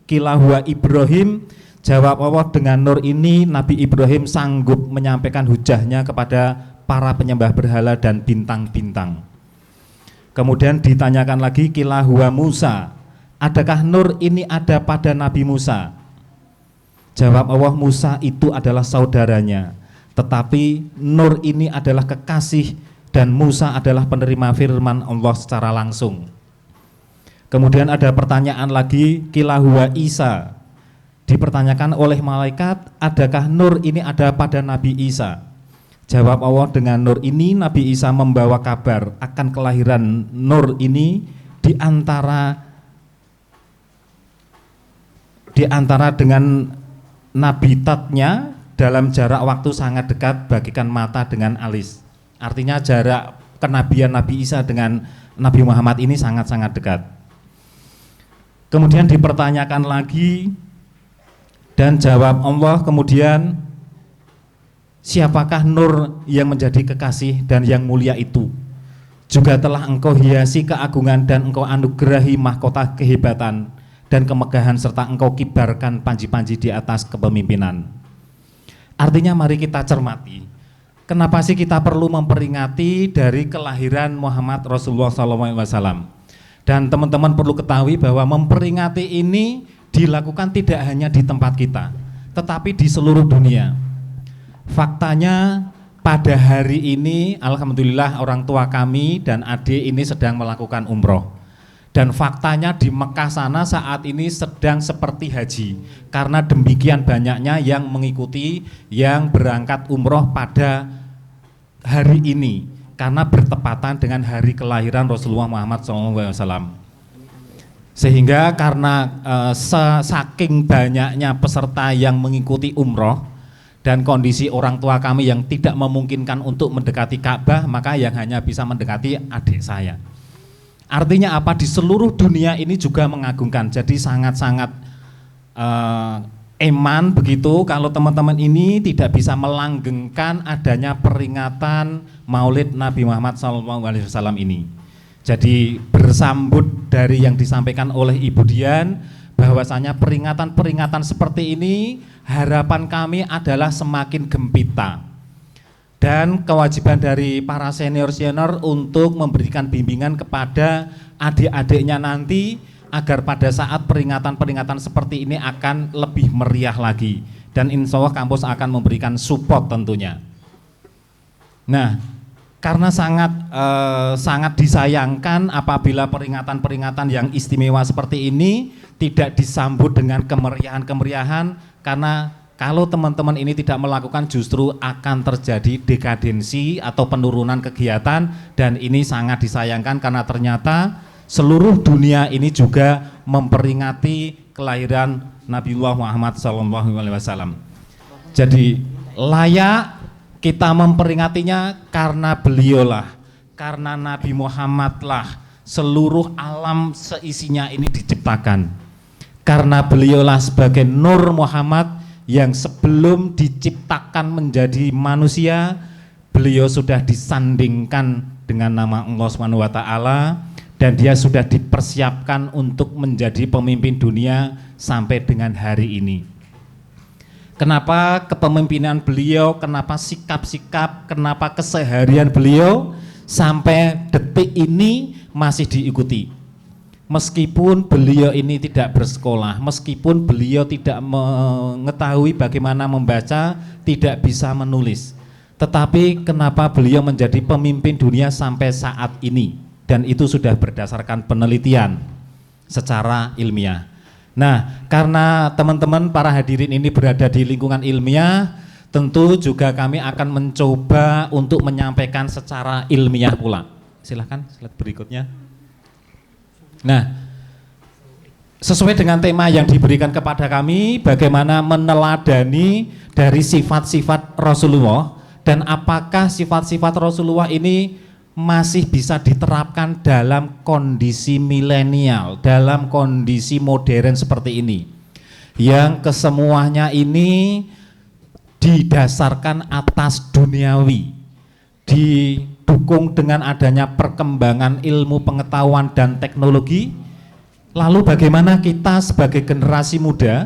Kilahua Ibrahim. Jawab Allah, dengan nur ini Nabi Ibrahim sanggup menyampaikan hujahnya kepada para penyembah berhala dan bintang-bintang. Kemudian ditanyakan lagi, qila huwa Musa, adakah nur ini ada pada Nabi Musa? Jawab Allah, Musa itu adalah saudaranya, tetapi nur ini adalah kekasih dan Musa adalah penerima firman Allah secara langsung. Kemudian ada pertanyaan lagi, qila huwa Isa, dipertanyakan oleh malaikat, adakah nur ini ada pada Nabi Isa? Jawab Allah, dengan nur ini Nabi Isa membawa kabar akan kelahiran nur ini di antara dengan nabitatnya dalam jarak waktu sangat dekat bagikan mata dengan alis. Artinya jarak kenabian Nabi Isa dengan Nabi Muhammad ini sangat-sangat dekat. Kemudian dipertanyakan lagi, dan jawab Allah kemudian, siapakah nur yang menjadi kekasih dan yang mulia itu? Juga telah engkau hiasi keagungan dan engkau anugerahi mahkota kehebatan dan kemegahan serta engkau kibarkan panji-panji di atas kepemimpinan. Artinya mari kita cermati, kenapa sih kita perlu memperingati dari kelahiran Muhammad Rasulullah SAW? Dan teman-teman perlu ketahui bahwa memperingati ini dilakukan tidak hanya di tempat kita, tetapi di seluruh dunia. Faktanya pada hari ini alhamdulillah orang tua kami dan adik ini sedang melakukan umroh. Dan faktanya di Mekah sana saat ini sedang seperti haji, karena demikian banyaknya yang mengikuti, yang berangkat umroh pada hari ini, karena bertepatan dengan hari kelahiran Rasulullah Muhammad SAW. Sehingga karena saking banyaknya peserta yang mengikuti umroh dan kondisi orang tua kami yang tidak memungkinkan untuk mendekati Ka'bah, maka yang hanya bisa mendekati adik saya. Artinya apa? Di seluruh dunia ini juga mengagungkan. Jadi sangat-sangat eman begitu kalau teman-teman ini tidak bisa melanggengkan adanya peringatan Maulid Nabi Muhammad SAW ini. Jadi bersambut dari yang disampaikan oleh Ibu Dian, bahwasanya peringatan-peringatan seperti ini harapan kami adalah semakin gempita. Dan kewajiban dari para senior-senior untuk memberikan bimbingan kepada adik-adiknya nanti agar pada saat peringatan-peringatan seperti ini akan lebih meriah lagi. Dan insya Allah kampus akan memberikan support tentunya. Nah, karena sangat disayangkan apabila peringatan-peringatan yang istimewa seperti ini tidak disambut dengan kemeriahan-kemeriahan, karena kalau teman-teman ini tidak melakukan justru akan terjadi dekadensi atau penurunan kegiatan, dan ini sangat disayangkan karena ternyata seluruh dunia ini juga memperingati kelahiran Nabiullah Muhammad SAW. Jadi layak kita memperingatinya karena beliaulah, karena Nabi Muhammadlah seluruh alam seisinya ini diciptakan. Karena beliaulah sebagai Nur Muhammad yang sebelum diciptakan menjadi manusia, beliau sudah disandingkan dengan nama Allah SWT, dan dia sudah dipersiapkan untuk menjadi pemimpin dunia sampai dengan hari ini. Kenapa kepemimpinan beliau, kenapa sikap-sikap, kenapa keseharian beliau sampai detik ini masih diikuti. Meskipun beliau ini tidak bersekolah, meskipun beliau tidak mengetahui bagaimana membaca, tidak bisa menulis, tetapi kenapa beliau menjadi pemimpin dunia sampai saat ini, dan itu sudah berdasarkan penelitian secara ilmiah. Nah, karena teman-teman para hadirin ini berada di lingkungan ilmiah, tentu juga kami akan mencoba untuk menyampaikan secara ilmiah pula. Silahkan slide berikutnya. Nah, sesuai dengan tema yang diberikan kepada kami, bagaimana meneladani dari sifat-sifat Rasulullah, dan apakah sifat-sifat Rasulullah ini masih bisa diterapkan dalam kondisi milenial, dalam kondisi modern seperti ini, yang kesemuanya ini didasarkan atas duniawi, didukung dengan adanya perkembangan ilmu pengetahuan dan teknologi. Lalu bagaimana kita sebagai generasi muda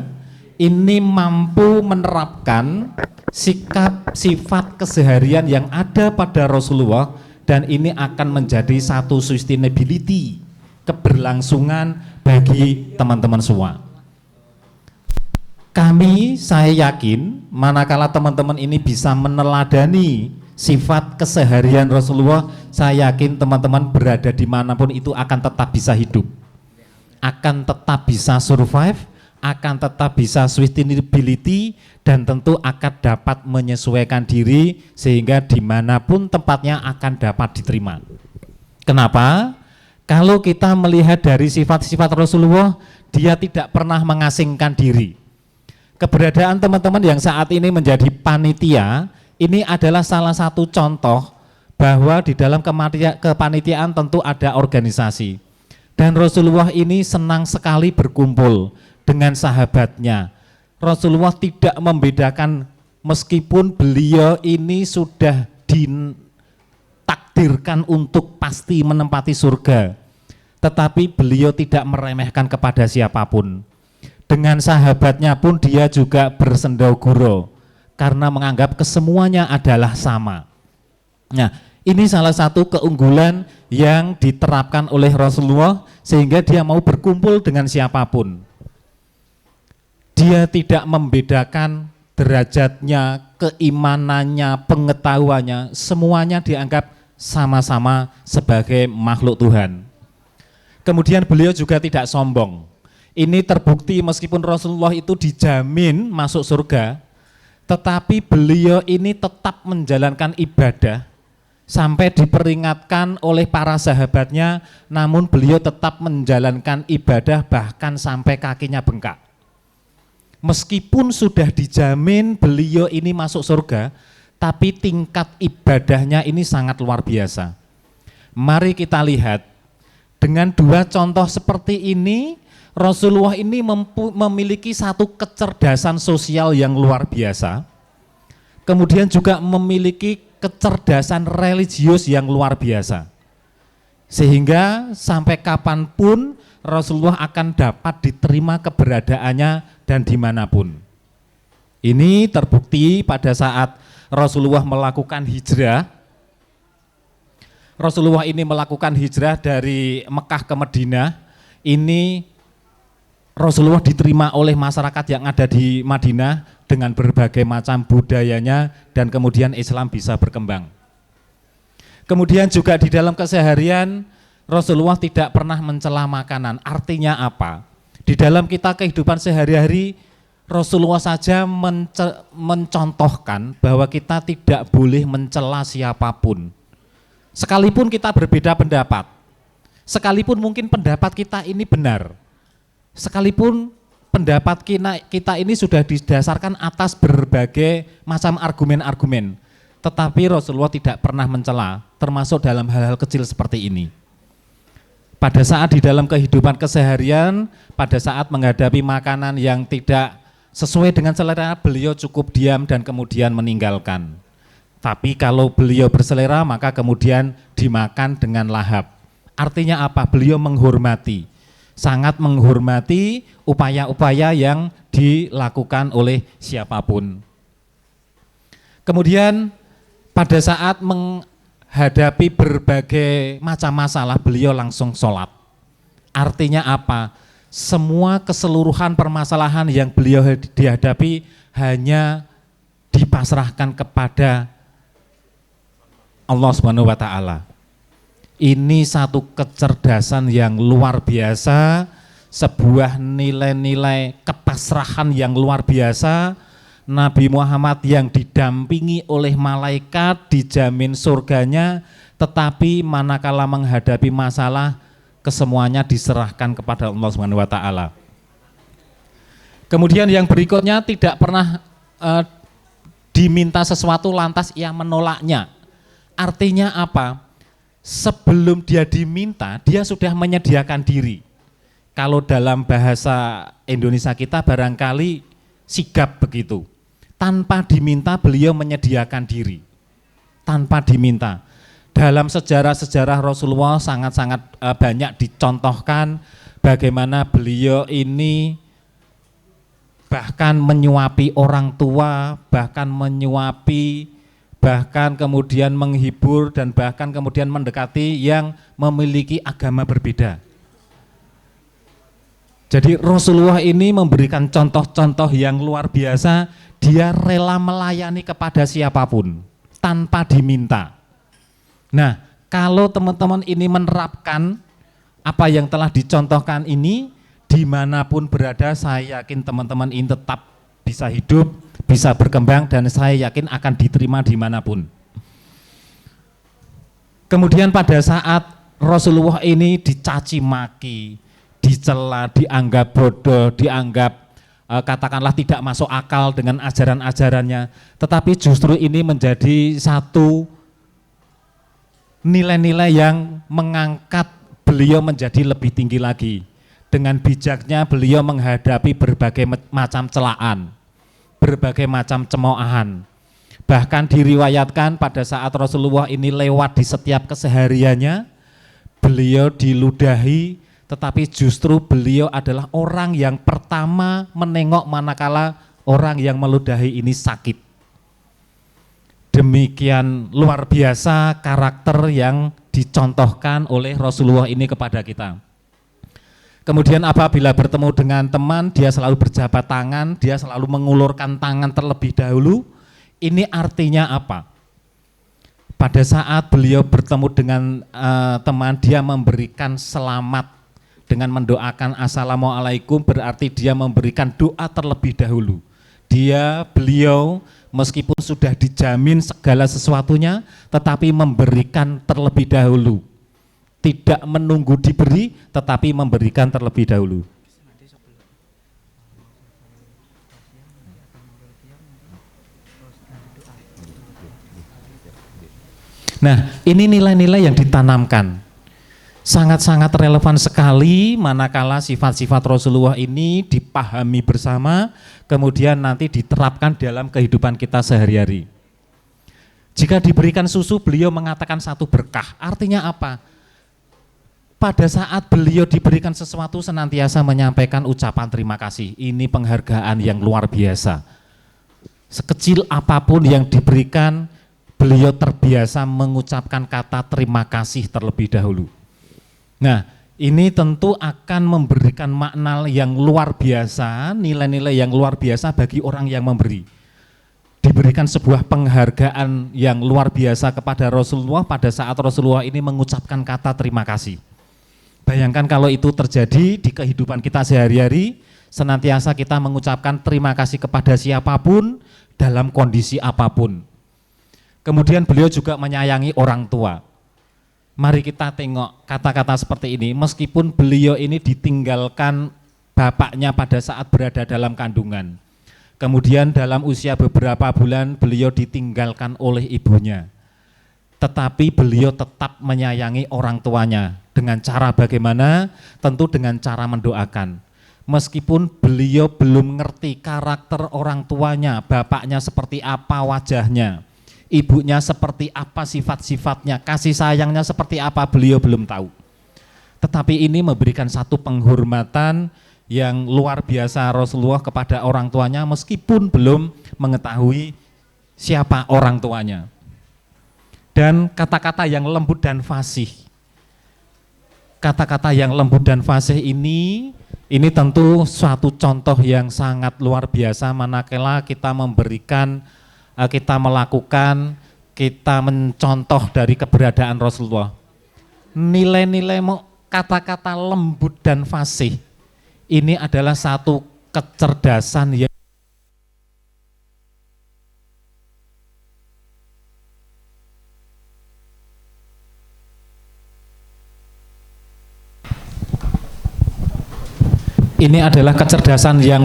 ini mampu menerapkan sikap sifat keseharian yang ada pada Rasulullah, dan ini akan menjadi satu sustainability, keberlangsungan bagi teman-teman semua. Saya yakin manakala teman-teman ini bisa meneladani sifat keseharian Rasulullah, saya yakin teman-teman berada dimanapun itu akan tetap bisa hidup, akan tetap bisa survive, akan tetap bisa sustainability, dan tentu akan dapat menyesuaikan diri sehingga dimanapun tempatnya akan dapat diterima. Kenapa? Kalau kita melihat dari sifat-sifat Rasulullah, dia tidak pernah mengasingkan diri. Keberadaan teman-teman yang saat ini menjadi panitia, ini adalah salah satu contoh bahwa di dalam kepanitiaan tentu ada organisasi. Dan Rasulullah ini senang sekali berkumpul dengan sahabatnya. Rasulullah tidak membedakan, meskipun beliau ini sudah ditakdirkan untuk pasti menempati surga, tetapi beliau tidak meremehkan kepada siapapun. Dengan sahabatnya pun dia juga bersendau-gurau karena menganggap kesemuanya adalah sama. Nah, ini salah satu keunggulan yang diterapkan oleh Rasulullah sehingga dia mau berkumpul dengan siapapun. Dia tidak membedakan derajatnya, keimanannya, pengetahuannya, semuanya dianggap sama-sama sebagai makhluk Tuhan. Kemudian beliau juga tidak sombong. Ini terbukti meskipun Rasulullah itu dijamin masuk surga, tetapi beliau ini tetap menjalankan ibadah sampai diperingatkan oleh para sahabatnya, namun beliau tetap menjalankan ibadah bahkan sampai kakinya bengkak. Meskipun sudah dijamin beliau ini masuk surga, tapi tingkat ibadahnya ini sangat luar biasa. Mari kita lihat, dengan dua contoh seperti ini, Rasulullah ini memiliki satu kecerdasan sosial yang luar biasa, kemudian juga memiliki kecerdasan religius yang luar biasa, sehingga sampai kapanpun Rasulullah akan dapat diterima keberadaannya dan dimanapun. Ini terbukti pada saat Rasulullah melakukan hijrah. Rasulullah ini melakukan hijrah dari Mekah ke Madinah. Ini Rasulullah diterima oleh masyarakat yang ada di Madinah dengan berbagai macam budayanya, dan kemudian Islam bisa berkembang. Kemudian juga di dalam keseharian Rasulullah tidak pernah mencela makanan. Artinya apa? Di dalam kita kehidupan sehari-hari, Rasulullah saja mencontohkan bahwa kita tidak boleh mencela siapapun. Sekalipun kita berbeda pendapat, sekalipun mungkin pendapat kita ini benar, sekalipun pendapat kita ini sudah didasarkan atas berbagai macam argumen-argumen, tetapi Rasulullah tidak pernah mencela, termasuk dalam hal-hal kecil seperti ini. Pada saat di dalam kehidupan keseharian, pada saat menghadapi makanan yang tidak sesuai dengan selera, beliau cukup diam dan kemudian meninggalkan. Tapi kalau beliau berselera, maka kemudian dimakan dengan lahap. Artinya apa? Beliau menghormati, sangat menghormati upaya-upaya yang dilakukan oleh siapapun. Kemudian pada saat menghadapi berbagai macam masalah, beliau langsung sholat. Artinya apa? Semua keseluruhan permasalahan yang beliau dihadapi hanya dipasrahkan kepada Allah Subhanahu wa Ta'ala. Ini satu kecerdasan yang luar biasa, sebuah nilai-nilai kepasrahan yang luar biasa. Nabi Muhammad yang didampingi oleh malaikat dijamin surganya, tetapi manakala menghadapi masalah, kesemuanya diserahkan kepada Allah Subhanahu wa Ta'ala. Kemudian yang berikutnya, tidak pernah diminta sesuatu lantas ia menolaknya. Artinya apa? Sebelum dia diminta, dia sudah menyediakan diri. Kalau dalam bahasa Indonesia kita barangkali sigap begitu. Tanpa diminta beliau menyediakan diri. Tanpa diminta. Dalam sejarah-sejarah Rasulullah sangat-sangat banyak dicontohkan bagaimana beliau ini bahkan menyuapi orang tua, bahkan menyuapi, bahkan kemudian menghibur, dan bahkan kemudian mendekati yang memiliki agama berbeda. Jadi Rasulullah ini memberikan contoh-contoh yang luar biasa. Dia rela melayani kepada siapapun tanpa diminta. Nah, kalau teman-teman ini menerapkan apa yang telah dicontohkan ini, dimanapun berada, saya yakin teman-teman ini tetap bisa hidup, bisa berkembang, dan saya yakin akan diterima dimanapun. Kemudian pada saat Rasulullah ini dicaci maki, dicela, dianggap bodoh, dianggap katakanlah tidak masuk akal dengan ajaran-ajarannya, tetapi justru ini menjadi satu nilai-nilai yang mengangkat beliau menjadi lebih tinggi lagi. Dengan bijaknya beliau menghadapi berbagai macam celaan, berbagai macam cemoohan. Bahkan diriwayatkan pada saat Rasulullah ini lewat di setiap kesehariannya, beliau diludahi, tetapi justru beliau adalah orang yang pertama menengok manakala orang yang meludahi ini sakit. Demikian luar biasa karakter yang dicontohkan oleh Rasulullah ini kepada kita. Kemudian apabila bertemu dengan teman, dia selalu berjabat tangan, dia selalu mengulurkan tangan terlebih dahulu. Ini artinya apa? Pada saat beliau bertemu dengan teman, dia memberikan selamat dengan mendoakan assalamualaikum, berarti dia memberikan doa terlebih dahulu. Beliau meskipun sudah dijamin segala sesuatunya, tetapi memberikan terlebih dahulu. Tidak menunggu diberi, tetapi memberikan terlebih dahulu. Nah, ini nilai-nilai yang ditanamkan. Sangat-sangat relevan sekali manakala sifat-sifat Rasulullah ini dipahami bersama, kemudian nanti diterapkan dalam kehidupan kita sehari-hari. Jika diberikan susu, beliau mengatakan satu berkah. Artinya apa? Pada saat beliau diberikan sesuatu senantiasa menyampaikan ucapan terima kasih. Ini penghargaan yang luar biasa. Sekecil apapun yang diberikan, beliau terbiasa mengucapkan kata terima kasih terlebih dahulu. Nah, ini tentu akan memberikan makna yang luar biasa, nilai-nilai yang luar biasa bagi orang yang memberi. Diberikan sebuah penghargaan yang luar biasa kepada Rasulullah pada saat Rasulullah ini mengucapkan kata terima kasih. Bayangkan kalau itu terjadi di kehidupan kita sehari-hari, senantiasa kita mengucapkan terima kasih kepada siapapun dalam kondisi apapun. Kemudian beliau juga menyayangi orang tua. Mari kita tengok kata-kata seperti ini, meskipun beliau ini ditinggalkan bapaknya pada saat berada dalam kandungan. Kemudian dalam usia beberapa bulan beliau ditinggalkan oleh ibunya. Tetapi beliau tetap menyayangi orang tuanya. Dengan cara bagaimana? Tentu dengan cara mendoakan. Meskipun beliau belum ngerti karakter orang tuanya, bapaknya seperti apa wajahnya, ibunya seperti apa sifat-sifatnya, kasih sayangnya seperti apa, beliau belum tahu. Tetapi ini memberikan satu penghormatan yang luar biasa Rasulullah kepada orang tuanya meskipun belum mengetahui siapa orang tuanya. Dan kata-kata yang lembut dan fasih. Kata-kata yang lembut dan fasih ini tentu suatu contoh yang sangat luar biasa manakala kita memberikan, kita melakukan, kita mencontoh dari keberadaan Rasulullah. Nilai-nilai kata-kata lembut dan fasih ini adalah satu kecerdasan yang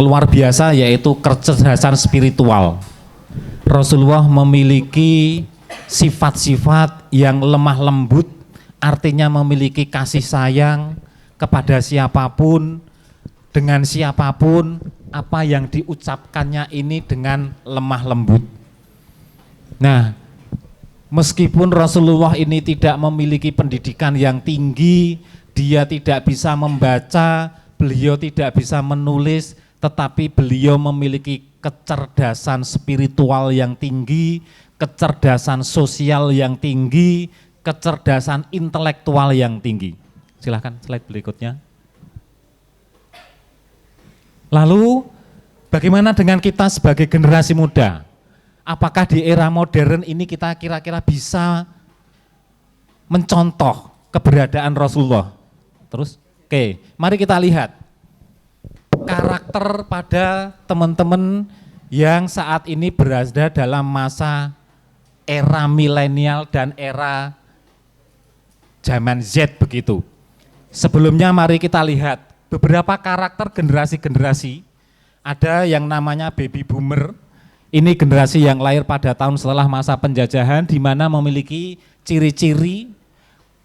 luar biasa, yaitu kecerdasan spiritual. Rasulullah memiliki sifat-sifat yang lemah lembut, artinya memiliki kasih sayang kepada siapapun, dengan siapapun, apa yang diucapkannya ini dengan lemah lembut. Nah, meskipun Rasulullah ini tidak memiliki pendidikan yang tinggi, dia tidak bisa membaca, beliau tidak bisa menulis, tetapi beliau memiliki kecerdasan spiritual yang tinggi, kecerdasan sosial yang tinggi, kecerdasan intelektual yang tinggi. Silahkan slide berikutnya. Lalu bagaimana dengan kita sebagai generasi muda? Apakah di era modern ini kita kira-kira bisa mencontoh keberadaan Rasulullah? Terus, oke, mari kita lihat karakter pada teman-teman yang saat ini berada dalam masa era milenial dan era zaman Z begitu. Sebelumnya mari kita lihat beberapa karakter generasi-generasi. Ada yang namanya baby boomer. Ini generasi yang lahir pada tahun setelah masa penjajahan, di mana memiliki ciri-ciri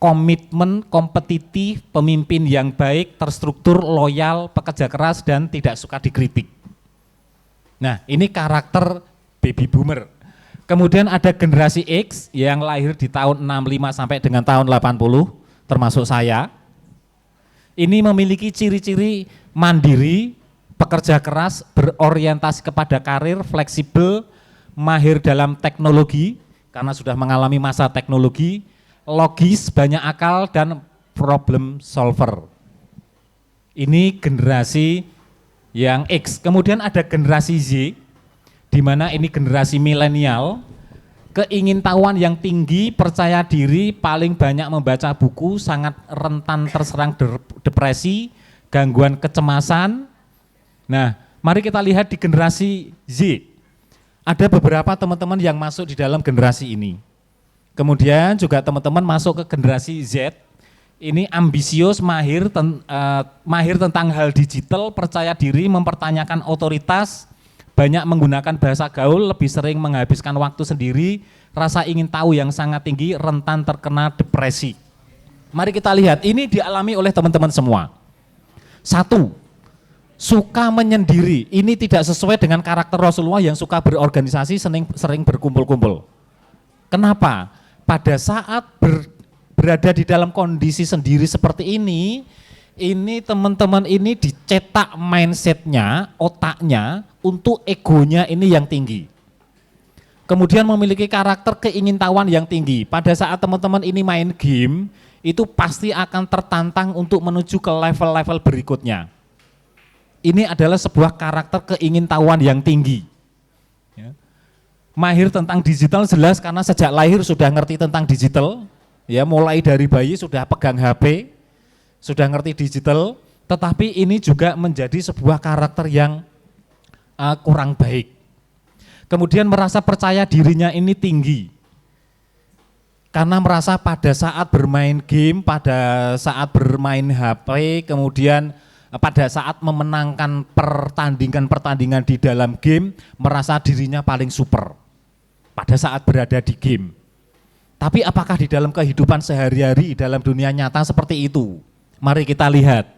komitmen, kompetitif, pemimpin yang baik, terstruktur, loyal, pekerja keras, dan tidak suka dikritik. Nah, ini karakter baby boomer. Kemudian ada generasi X yang lahir di tahun 65 sampai dengan tahun 80, termasuk saya. Ini memiliki ciri-ciri mandiri, pekerja keras, berorientasi kepada karir, fleksibel, mahir dalam teknologi, karena sudah mengalami masa teknologi, logis, banyak akal, dan problem solver. Ini generasi yang X. Kemudian ada generasi Z, di mana ini generasi milenial, keingintahuan yang tinggi, percaya diri, paling banyak membaca buku, sangat rentan terserang depresi, gangguan kecemasan. Nah, mari kita lihat di generasi Z. Ada beberapa teman-teman yang masuk di dalam generasi ini. Kemudian juga teman-teman masuk ke generasi Z. Ini ambisius, mahir tentang hal digital, percaya diri, mempertanyakan otoritas, banyak menggunakan bahasa gaul, lebih sering menghabiskan waktu sendiri, rasa ingin tahu yang sangat tinggi, rentan terkena depresi. Mari kita lihat, ini dialami oleh teman-teman semua. Satu, suka menyendiri, ini tidak sesuai dengan karakter Rasulullah yang suka berorganisasi, sering berkumpul-kumpul. Kenapa? Pada saat berada di dalam kondisi sendiri seperti ini teman-teman ini dicetak mindsetnya, otaknya, untuk egonya ini yang tinggi. Kemudian memiliki karakter keingintahuan yang tinggi. Pada saat teman-teman ini main game, itu pasti akan tertantang untuk menuju ke level-level berikutnya. Ini adalah sebuah karakter keingintahuan yang tinggi. Ya. Mahir tentang digital jelas karena sejak lahir sudah ngerti tentang digital, ya mulai dari bayi sudah pegang HP, sudah ngerti digital, tetapi ini juga menjadi sebuah karakter yang kurang baik. Kemudian merasa percaya dirinya ini tinggi, karena merasa pada saat bermain game, pada saat bermain HP, kemudian pada saat memenangkan pertandingan-pertandingan di dalam game, merasa dirinya paling super pada saat berada di game. Tapi apakah di dalam kehidupan sehari-hari, dalam dunia nyata seperti itu? Mari kita lihat.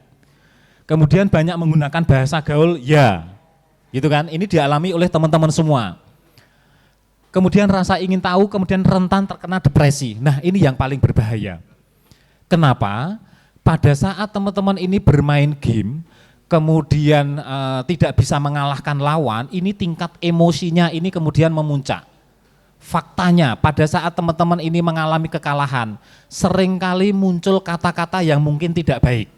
Kemudian banyak menggunakan bahasa gaul, ya, gitu kan? Ini dialami oleh teman-teman semua. Kemudian rasa ingin tahu, kemudian rentan terkena depresi. Nah, ini yang paling berbahaya. Kenapa? Pada saat teman-teman ini bermain game, kemudian tidak bisa mengalahkan lawan, ini tingkat emosinya ini kemudian memuncak. Faktanya pada saat teman-teman ini mengalami kekalahan, seringkali muncul kata-kata yang mungkin tidak baik.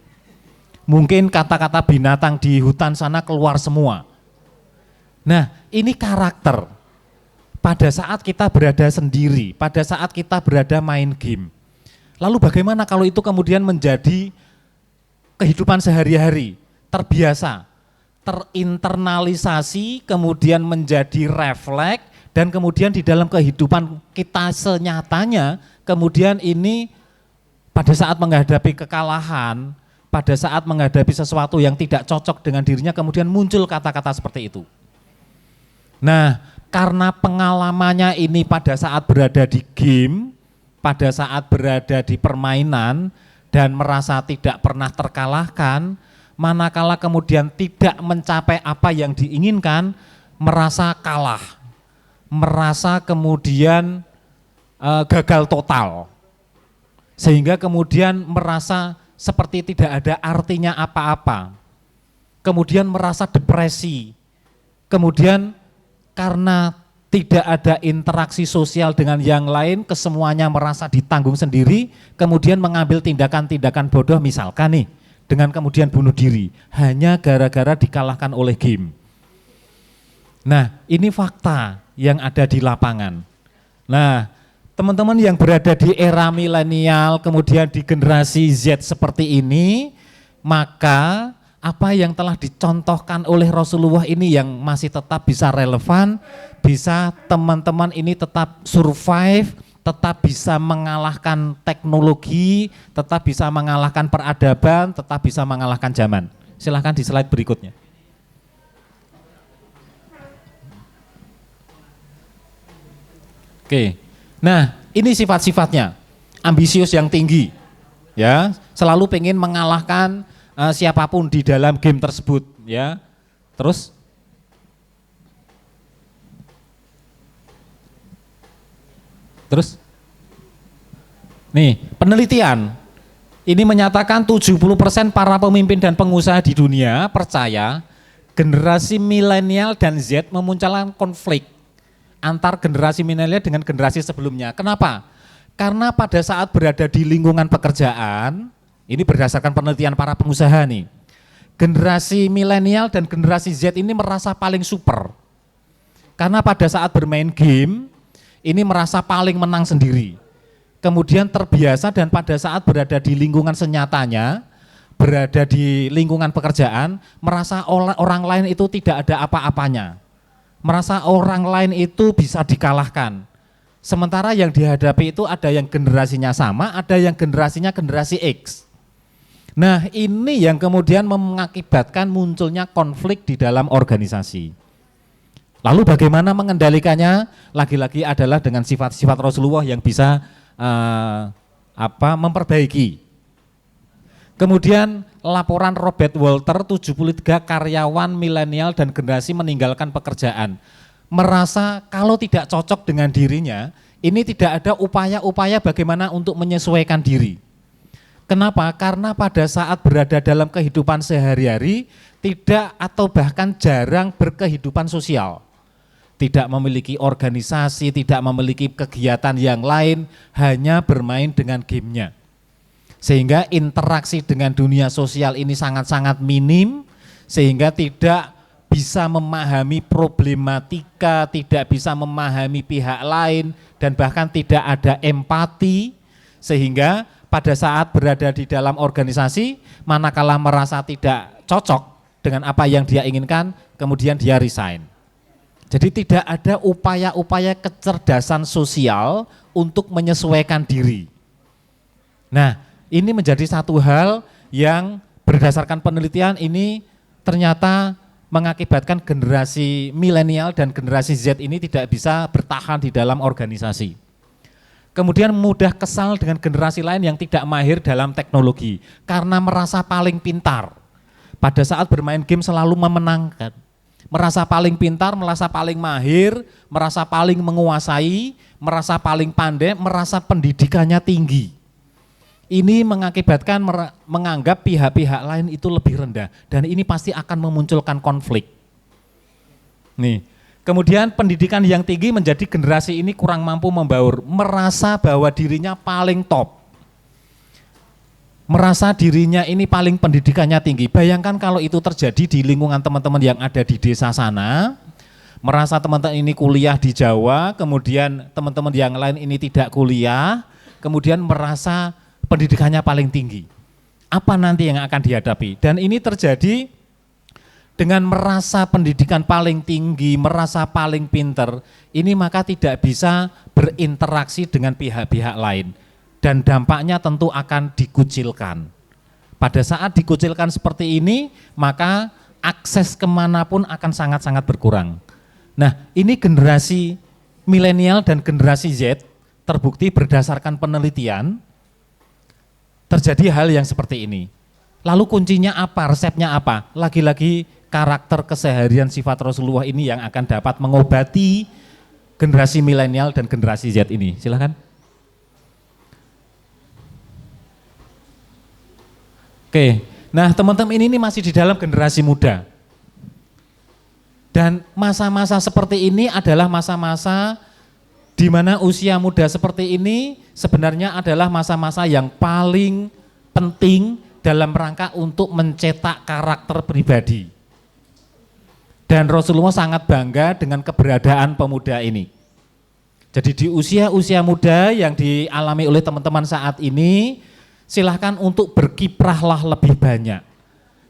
Mungkin kata-kata binatang di hutan sana keluar semua. Nah, ini karakter. Pada saat kita berada sendiri, pada saat kita berada main game. Lalu bagaimana kalau itu kemudian menjadi kehidupan sehari-hari, terbiasa, terinternalisasi, kemudian menjadi refleks, dan kemudian di dalam kehidupan kita senyatanya, kemudian ini pada saat menghadapi kekalahan, pada saat menghadapi sesuatu yang tidak cocok dengan dirinya, kemudian muncul kata-kata seperti itu. Nah, karena pengalamannya ini pada saat berada di game, pada saat berada di permainan dan merasa tidak pernah terkalahkan, manakala kemudian tidak mencapai apa yang diinginkan, merasa kalah, merasa kemudian gagal total, sehingga kemudian merasa seperti tidak ada artinya apa-apa. kemudian merasa depresi, kemudian karena tidak ada interaksi sosial dengan yang lain, kesemuanya merasa ditanggung sendiri, kemudian mengambil tindakan-tindakan bodoh, misalkan nih, dengan kemudian bunuh diri, hanya gara-gara dikalahkan oleh game. Nah, ini fakta yang ada di lapangan. Nah, teman-teman yang berada di era milenial, kemudian di generasi Z seperti ini, maka apa yang telah dicontohkan oleh Rasulullah ini yang masih tetap bisa relevan, bisa teman-teman ini tetap survive, tetap bisa mengalahkan teknologi, tetap bisa mengalahkan peradaban, tetap bisa mengalahkan zaman. Silahkan di slide berikutnya. Oke, nah ini sifat-sifatnya, ambisius yang tinggi, ya, selalu pengen mengalahkan siapapun di dalam game tersebut, ya. Terus, nih penelitian ini menyatakan 70% para pemimpin dan pengusaha di dunia percaya generasi milenial dan Z memunculkan konflik antar generasi milenial dengan generasi sebelumnya. Kenapa? Karena pada saat berada di lingkungan pekerjaan, ini berdasarkan penelitian para pengusaha nih, generasi milenial dan generasi Z ini merasa paling super. Karena pada saat bermain game, ini merasa paling menang sendiri. Kemudian terbiasa dan pada saat berada di lingkungan senyatanya, berada di lingkungan pekerjaan, merasa orang lain itu tidak ada apa-apanya. Merasa orang lain itu bisa dikalahkan. Sementara yang dihadapi itu ada yang generasinya sama, ada yang generasinya generasi X. Nah, ini yang kemudian mengakibatkan munculnya konflik di dalam organisasi. Lalu bagaimana mengendalikannya? Lagi-lagi adalah dengan sifat-sifat Rasulullah yang bisa memperbaiki. Kemudian laporan Robert Walter, 73 karyawan milenial dan generasi meninggalkan pekerjaan. Merasa kalau tidak cocok dengan dirinya, ini tidak ada upaya-upaya bagaimana untuk menyesuaikan diri. Kenapa? Karena pada saat berada dalam kehidupan sehari-hari, tidak atau bahkan jarang berkehidupan sosial. Tidak memiliki organisasi, tidak memiliki kegiatan yang lain, hanya bermain dengan gamenya. Sehingga interaksi dengan dunia sosial ini sangat-sangat minim, sehingga tidak bisa memahami problematika, tidak bisa memahami pihak lain, dan bahkan tidak ada empati, sehingga pada saat berada di dalam organisasi, manakala merasa tidak cocok dengan apa yang dia inginkan, kemudian dia resign. Jadi tidak ada upaya-upaya kecerdasan sosial untuk menyesuaikan diri. Nah, ini menjadi satu hal yang berdasarkan penelitian ini ternyata mengakibatkan generasi milenial dan generasi Z ini tidak bisa bertahan di dalam organisasi. Kemudian mudah kesal dengan generasi lain yang tidak mahir dalam teknologi karena merasa paling pintar. Pada saat bermain game selalu memenangkan. Merasa paling pintar, merasa paling mahir, merasa paling menguasai, merasa paling pandai, merasa pendidikannya tinggi. Ini mengakibatkan menganggap pihak-pihak lain itu lebih rendah dan ini pasti akan memunculkan konflik. Nih, kemudian pendidikan yang tinggi menjadi generasi ini kurang mampu membaur, merasa bahwa dirinya paling top. Merasa dirinya ini paling pendidikannya tinggi. Bayangkan kalau itu terjadi di lingkungan teman-teman yang ada di desa sana, merasa teman-teman ini kuliah di Jawa, kemudian teman-teman yang lain ini tidak kuliah, kemudian merasa pendidikannya paling tinggi. Apa nanti yang akan dihadapi? Dan ini terjadi dengan merasa pendidikan paling tinggi, merasa paling pinter, ini maka tidak bisa berinteraksi dengan pihak-pihak lain. Dan dampaknya tentu akan dikucilkan. Pada saat dikucilkan seperti ini, maka akses kemanapun akan sangat-sangat berkurang. Nah, ini generasi milenial dan generasi Z terbukti berdasarkan penelitian, terjadi hal yang seperti ini. Lalu kuncinya apa, resepnya apa? Lagi-lagi karakter keseharian sifat Rasulullah ini yang akan dapat mengobati generasi milenial dan generasi Z ini. Silakan. Oke, Nah, teman-teman ini masih di dalam generasi muda. Dan masa-masa seperti ini adalah masa-masa di mana usia muda seperti ini sebenarnya adalah masa-masa yang paling penting dalam rangka untuk mencetak karakter pribadi. Dan Rasulullah sangat bangga dengan keberadaan pemuda ini. Jadi di usia-usia muda yang dialami oleh teman-teman saat ini, silahkan untuk berkiprahlah lebih banyak.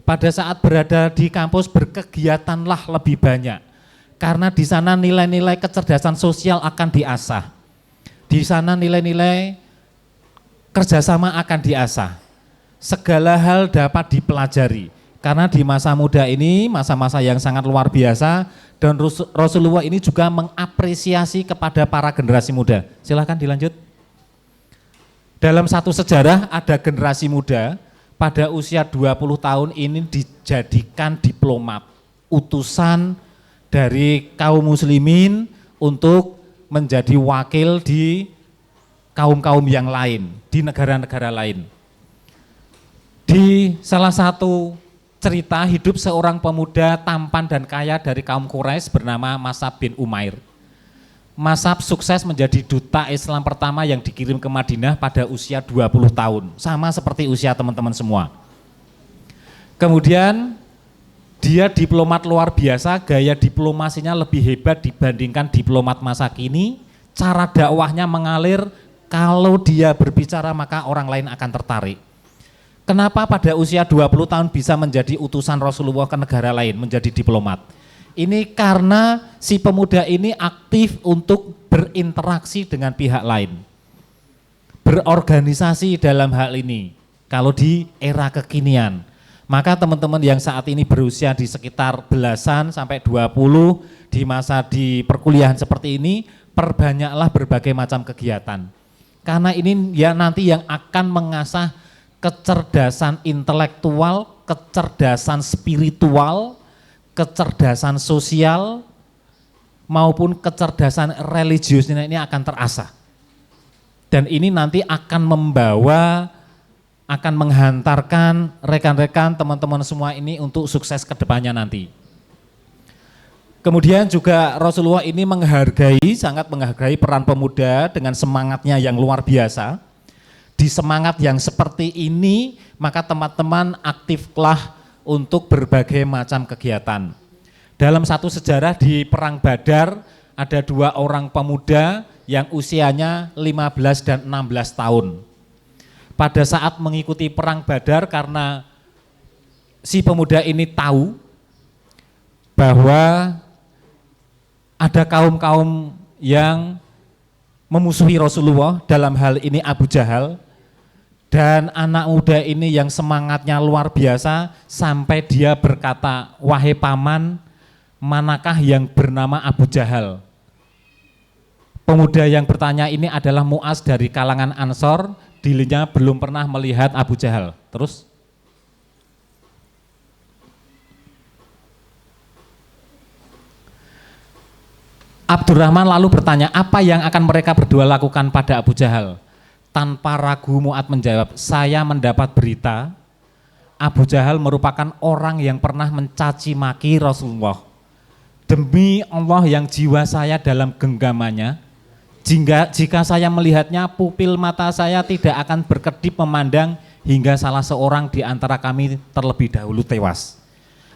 Pada saat berada di kampus berkegiatanlah lebih banyak. Karena di sana nilai-nilai kecerdasan sosial akan diasah. Di sana nilai-nilai kerjasama akan diasah. Segala hal dapat dipelajari. Karena di masa muda ini, masa-masa yang sangat luar biasa, dan Rasulullah ini juga mengapresiasi kepada para generasi muda. Silahkan dilanjut. Dalam satu sejarah ada generasi muda, pada usia 20 tahun ini dijadikan diplomat, utusan dari kaum muslimin untuk menjadi wakil di kaum-kaum yang lain, di negara-negara lain. Di salah satu cerita hidup seorang pemuda tampan dan kaya dari kaum Quraisy bernama Mas'ab bin Umair. Mas'ab sukses menjadi duta Islam pertama yang dikirim ke Madinah pada usia 20 tahun, sama seperti usia teman-teman semua. Kemudian dia diplomat luar biasa, gaya diplomasinya lebih hebat dibandingkan diplomat masa kini, cara dakwahnya mengalir, kalau dia berbicara maka orang lain akan tertarik. Kenapa pada usia 20 tahun bisa menjadi utusan Rasulullah ke negara lain, menjadi diplomat? Ini karena si pemuda ini aktif untuk berinteraksi dengan pihak lain. Berorganisasi dalam hal ini, kalau di era kekinian. Maka teman-teman yang saat ini berusia di sekitar belasan sampai 20 di masa di perkuliahan seperti ini, perbanyaklah berbagai macam kegiatan. Karena ini ya nanti yang akan mengasah kecerdasan intelektual, kecerdasan spiritual, kecerdasan sosial maupun kecerdasan religius ini akan terasah. Dan ini nanti akan membawa, akan menghantarkan rekan-rekan teman-teman semua ini untuk sukses ke depannya nanti. Kemudian juga Rasulullah ini sangat menghargai peran pemuda dengan semangatnya yang luar biasa. Di semangat yang seperti ini, maka teman-teman aktiflah untuk berbagai macam kegiatan. Dalam satu sejarah di Perang Badar, ada 2 orang pemuda yang usianya 15 dan 16 tahun. Pada saat mengikuti Perang Badar, karena si pemuda ini tahu bahwa ada kaum-kaum yang memusuhi Rasulullah, dalam hal ini Abu Jahal, dan anak muda ini yang semangatnya luar biasa sampai dia berkata, wahai paman, manakah yang bernama Abu Jahal? Pemuda yang bertanya ini adalah Mu'az dari kalangan Ansor, dirinya belum pernah melihat Abu Jahal. Terus? Abdurrahman lalu bertanya, apa yang akan mereka berdua lakukan pada Abu Jahal? Tanpa ragu Mu'ad menjawab, saya mendapat berita Abu Jahal merupakan orang yang pernah mencaci maki Rasulullah. Demi Allah yang jiwa saya dalam genggamannya, jika saya melihatnya, pupil mata saya tidak akan berkedip memandang hingga salah seorang di antara kami terlebih dahulu tewas.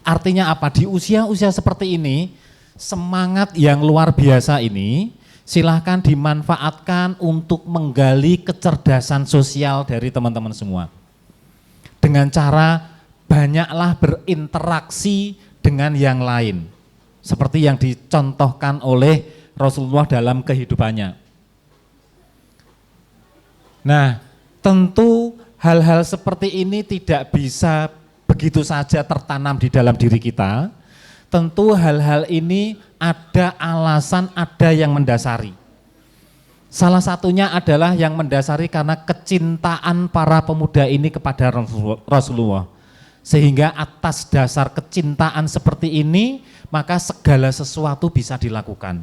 Artinya apa? Di usia-usia seperti ini, semangat yang luar biasa ini silahkan dimanfaatkan untuk menggali kecerdasan sosial dari teman-teman semua. Dengan cara banyaklah berinteraksi dengan yang lain. Seperti yang dicontohkan oleh Rasulullah dalam kehidupannya. Nah, tentu hal-hal seperti ini tidak bisa begitu saja tertanam di dalam diri kita. Tentu hal-hal ini ada alasan, ada yang mendasari. Salah satunya adalah yang mendasari karena kecintaan para pemuda ini kepada Rasulullah. Sehingga atas dasar kecintaan seperti ini, maka segala sesuatu bisa dilakukan.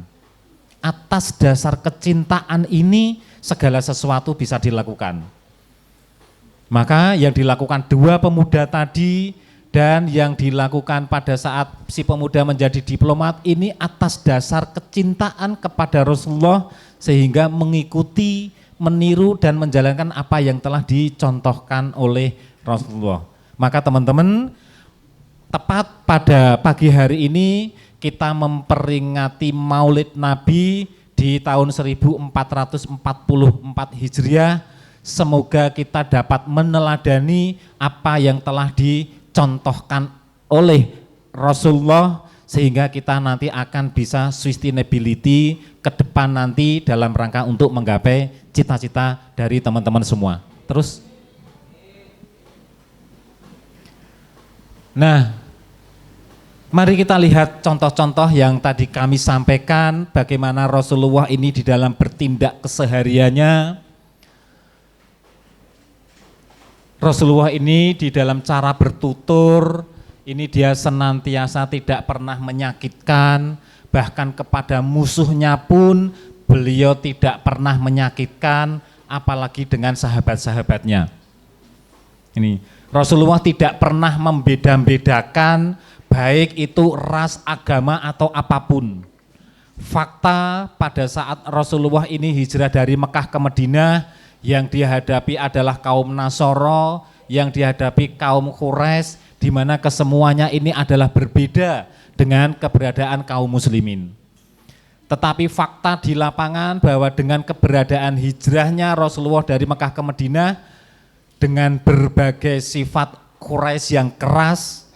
Atas dasar kecintaan ini, segala sesuatu bisa dilakukan. Maka yang dilakukan dua pemuda tadi dan yang dilakukan pada saat si pemuda menjadi diplomat ini atas dasar kecintaan kepada Rasulullah sehingga mengikuti, meniru dan menjalankan apa yang telah dicontohkan oleh Rasulullah. Maka teman-teman, tepat pada pagi hari ini kita memperingati Maulid Nabi di tahun 1444 Hijriah. Semoga kita dapat meneladani apa yang telah dicontohkan oleh Rasulullah sehingga kita nanti akan bisa sustainability ke depan nanti dalam rangka untuk menggapai cita-cita dari teman-teman semua. Terus, nah, mari kita lihat contoh-contoh yang tadi kami sampaikan, bagaimana Rasulullah ini di dalam bertindak kesehariannya. Rasulullah ini di dalam cara bertutur, ini dia senantiasa tidak pernah menyakitkan, bahkan kepada musuhnya pun beliau tidak pernah menyakitkan, apalagi dengan sahabat-sahabatnya. Ini Rasulullah tidak pernah membeda-bedakan baik itu ras, agama atau apapun. Fakta pada saat Rasulullah ini hijrah dari Mekah ke Madinah, yang dihadapi adalah kaum Nasoro, yang dihadapi kaum Quraisy, di mana kesemuanya ini adalah berbeda dengan keberadaan kaum muslimin. Tetapi fakta di lapangan bahwa dengan keberadaan hijrahnya Rasulullah dari Mekah ke Madinah, dengan berbagai sifat Quraisy yang keras,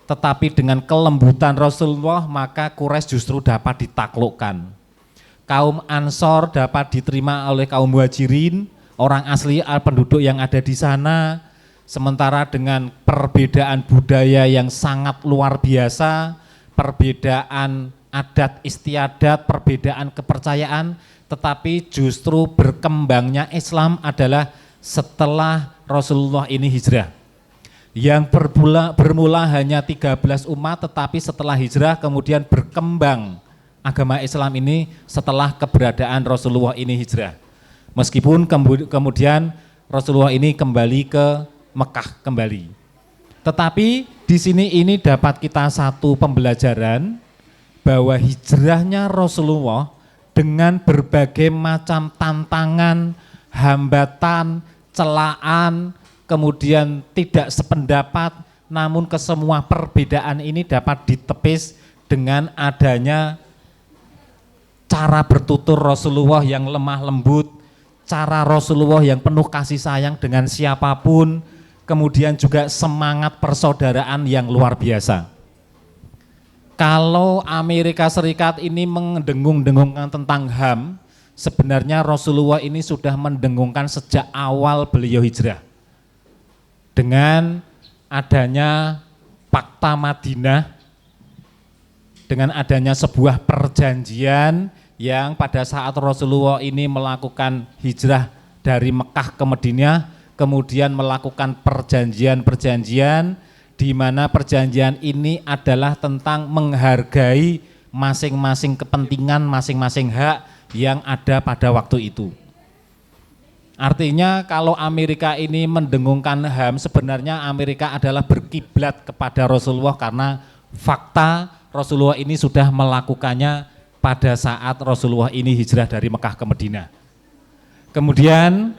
tetapi dengan kelembutan Rasulullah, maka Quraisy justru dapat ditaklukkan. Kaum Ansor dapat diterima oleh kaum Muhajirin, orang asli penduduk yang ada di sana, sementara dengan perbedaan budaya yang sangat luar biasa, perbedaan adat istiadat, perbedaan kepercayaan, tetapi justru berkembangnya Islam adalah setelah Rasulullah ini hijrah. Yang bermula hanya 13 umat, tetapi setelah hijrah kemudian berkembang agama Islam ini setelah keberadaan Rasulullah ini hijrah. Meskipun kemudian Rasulullah ini kembali ke Mekah kembali. Tetapi di sini ini dapat kita satu pembelajaran bahwa hijrahnya Rasulullah dengan berbagai macam tantangan, hambatan, celaan, kemudian tidak sependapat, namun kesemua perbedaan ini dapat ditepis dengan adanya cara bertutur Rasulullah yang lemah lembut, cara Rasulullah yang penuh kasih sayang dengan siapapun, kemudian juga semangat persaudaraan yang luar biasa. Kalau Amerika Serikat ini mendengung-dengungkan tentang HAM, sebenarnya Rasulullah ini sudah mendengungkan sejak awal beliau hijrah. Dengan adanya Fakta Madinah, dengan adanya sebuah perjanjian yang pada saat Rasulullah ini melakukan hijrah dari Mekah ke Madinah, kemudian melakukan perjanjian-perjanjian di mana perjanjian ini adalah tentang menghargai masing-masing kepentingan, masing-masing hak yang ada pada waktu itu. Artinya kalau Amerika ini mendengungkan HAM, sebenarnya Amerika adalah berkiblat kepada Rasulullah karena fakta Rasulullah ini sudah melakukannya pada saat Rasulullah ini hijrah dari Mekah ke Madinah. Kemudian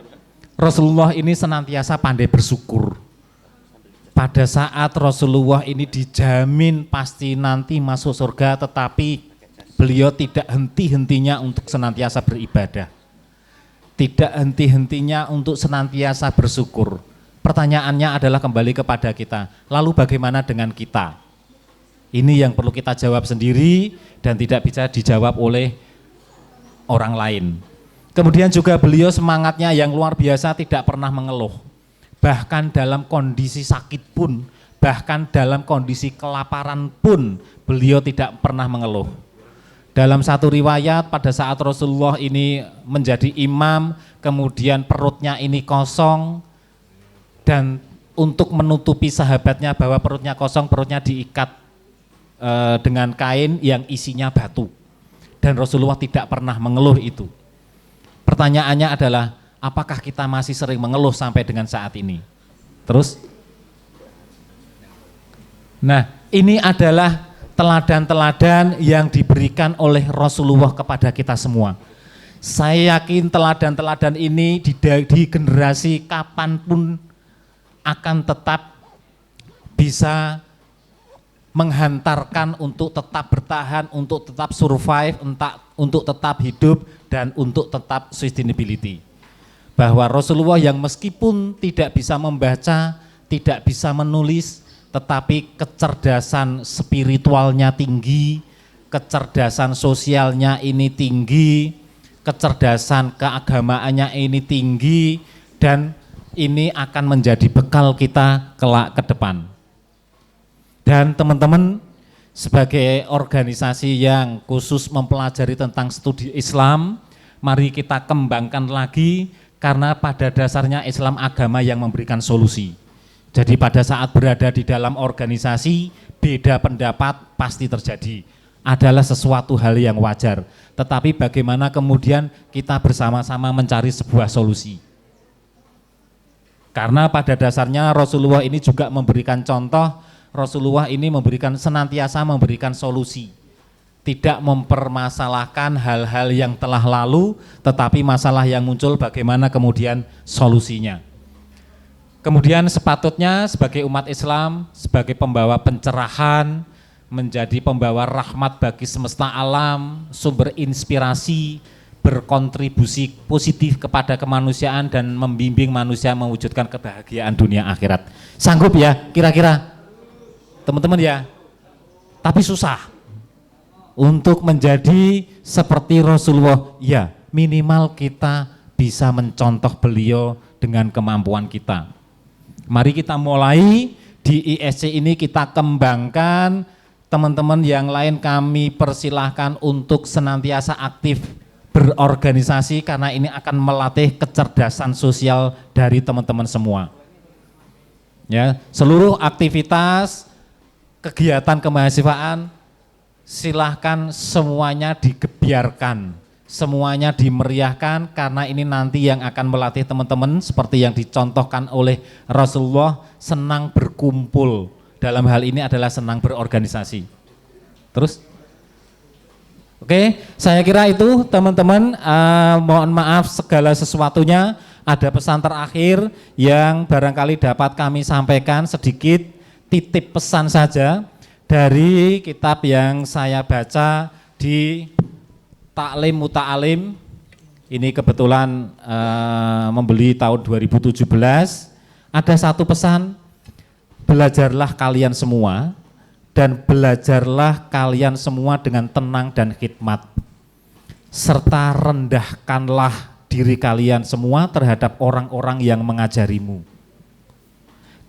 Rasulullah ini senantiasa pandai bersyukur. Pada saat Rasulullah ini dijamin pasti nanti masuk surga, tetapi beliau tidak henti-hentinya untuk senantiasa beribadah. Tidak henti-hentinya untuk senantiasa bersyukur. Pertanyaannya adalah kembali kepada kita, lalu bagaimana dengan kita? Ini yang perlu kita jawab sendiri dan tidak bisa dijawab oleh orang lain. Kemudian juga beliau semangatnya yang luar biasa, tidak pernah mengeluh. Bahkan dalam kondisi sakit pun, bahkan dalam kondisi kelaparan pun, beliau tidak pernah mengeluh. Dalam satu riwayat pada saat Rasulullah ini menjadi imam, kemudian perutnya ini kosong, dan untuk menutupi sahabatnya bahwa perutnya kosong, perutnya diikat dengan kain yang isinya batu, dan Rasulullah tidak pernah mengeluh itu. Pertanyaannya adalah, apakah kita masih sering mengeluh sampai dengan saat ini? Terus? Nah, ini adalah teladan-teladan yang diberikan oleh Rasulullah kepada kita semua. Saya yakin teladan-teladan ini di generasi kapanpun akan tetap bisa menghantarkan untuk tetap bertahan, untuk tetap survive, untuk tetap hidup, dan untuk tetap sustainability. Bahwa Rasulullah yang meskipun tidak bisa membaca, tidak bisa menulis, tetapi kecerdasan spiritualnya tinggi, kecerdasan sosialnya ini tinggi, kecerdasan keagamaannya ini tinggi, dan ini akan menjadi bekal kita kelak ke depan. Dan teman-teman, sebagai organisasi yang khusus mempelajari tentang studi Islam, mari kita kembangkan lagi, karena pada dasarnya Islam agama yang memberikan solusi. Jadi pada saat berada di dalam organisasi, beda pendapat pasti terjadi, adalah sesuatu hal yang wajar. Tetapi bagaimana kemudian kita bersama-sama mencari sebuah solusi. Karena pada dasarnya Rasulullah ini juga memberikan contoh, Rasulullah ini senantiasa memberikan solusi. Tidak mempermasalahkan hal-hal yang telah lalu, tetapi masalah yang muncul bagaimana kemudian solusinya. Kemudian sepatutnya sebagai umat Islam, sebagai pembawa pencerahan, menjadi pembawa rahmat bagi semesta alam, sumber inspirasi, berkontribusi positif kepada kemanusiaan dan membimbing manusia mewujudkan kebahagiaan dunia akhirat. Sanggup ya kira-kira teman-teman ya? Tapi susah. Untuk menjadi seperti Rasulullah, ya minimal kita bisa mencontoh beliau dengan kemampuan kita. Mari kita mulai di ISC ini, kita kembangkan. Teman-teman yang lain kami persilahkan untuk senantiasa aktif berorganisasi, karena ini akan melatih kecerdasan sosial dari teman-teman semua. Ya, seluruh aktivitas kegiatan kemahasiswaan silahkan semuanya digebiarkan, semuanya dimeriahkan, karena ini nanti yang akan melatih teman-teman seperti yang dicontohkan oleh Rasulullah, senang berkumpul. Dalam hal ini adalah senang berorganisasi. Terus? Oke, saya kira itu teman-teman, mohon maaf segala sesuatunya. Ada pesan terakhir yang barangkali dapat kami sampaikan sedikit, titip pesan saja dari kitab yang saya baca di Ta'lim Muta'alim. Ini kebetulan membeli tahun 2017. Ada satu pesan, belajarlah kalian semua, dan belajarlah kalian semua dengan tenang dan hikmat, serta rendahkanlah diri kalian semua terhadap orang-orang yang mengajarimu.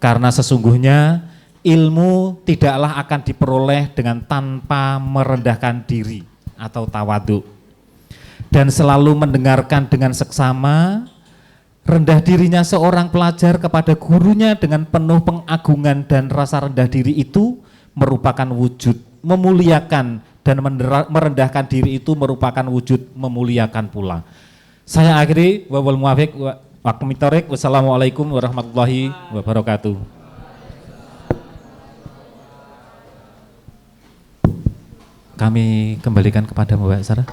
Karena sesungguhnya ilmu tidaklah akan diperoleh dengan tanpa merendahkan diri atau tawadhu, dan selalu mendengarkan dengan seksama. Rendah dirinya seorang pelajar kepada gurunya dengan penuh pengagungan dan rasa rendah diri itu merupakan wujud memuliakan, dan merendahkan diri itu merupakan wujud memuliakan pula. Saya akhiri, wal muwafiq wa aqimit thoriq. Wassalamualaikum warahmatullahi wabarakatuh. Kami kembalikan kepada Mbak Sarah.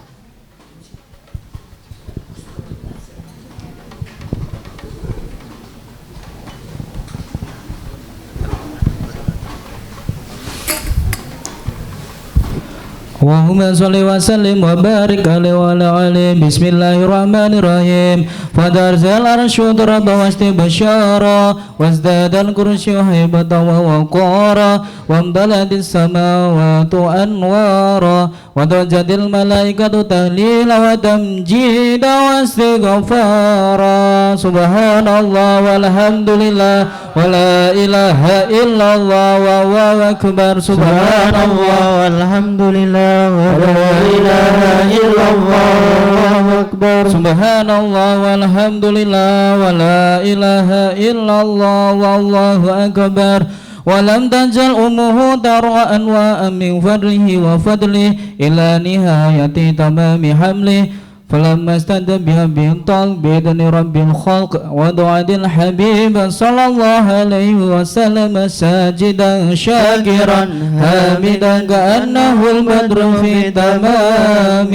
Allahumma sholli wa sallim wa barik alaihi wa ala alihi. Bismillahirrahmanirrahim. Fadarzal arsyu turata wa istibsyara wazdadal kursyu haibata wa waqara wa amdaladis samawati anwara wa darjatil malaikatu tahlila wa tamjida wa istighfara. Subhanallah walhamdulillah wa la ilaha illallah wallahu akbar. Subhanallah walhamdulillah wa la ilaha illallah wallahu akbar. Subhanallah walhamdulillah wa la ilaha illallah wallahu akbar. Walam tajal umuhu tara'an wa min fadlihi wa fadlihi ila nihayati tamami hamlihi فلما استند بها بينطل بإذن رب الخلق ودعاء الحبيب صلى الله عليه وسلم ساجدا شاكرا حامدا كأنه البدر في تمام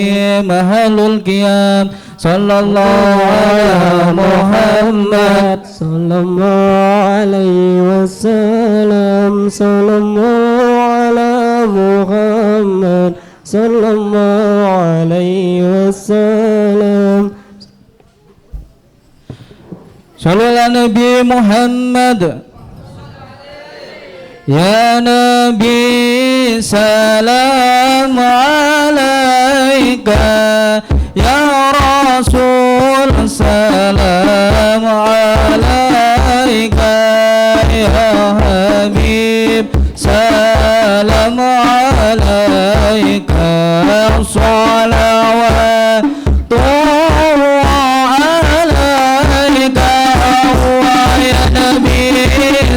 محل القيام صلى الله على محمد صلى الله عليه وسلم صلى الله على محمد صلى الله عليه وسلم صلى على نبي محمد يا نبي سلام عليك يا رسول سلام عليك يا حبيب سلام عليك صلوات الله عليك يا نبي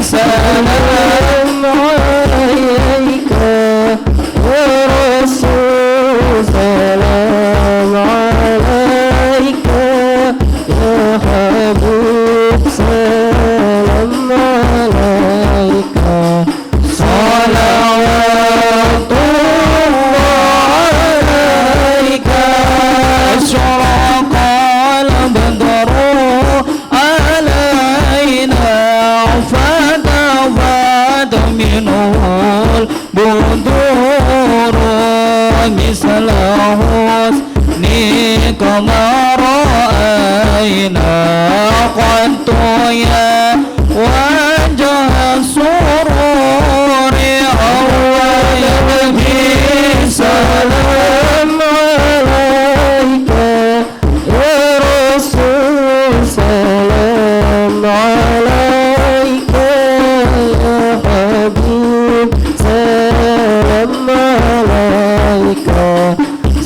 سلام عليك يا رسول سلام عليك يا حبيب سلام عليك صلوات الله عليك أشرق البدر علينا فدفد منه البدور مثل حسنك ما رأينا قد يا وجه السرور أول نبي سلام عليك يا رسول سلام عليك يا حبيب سلام عليك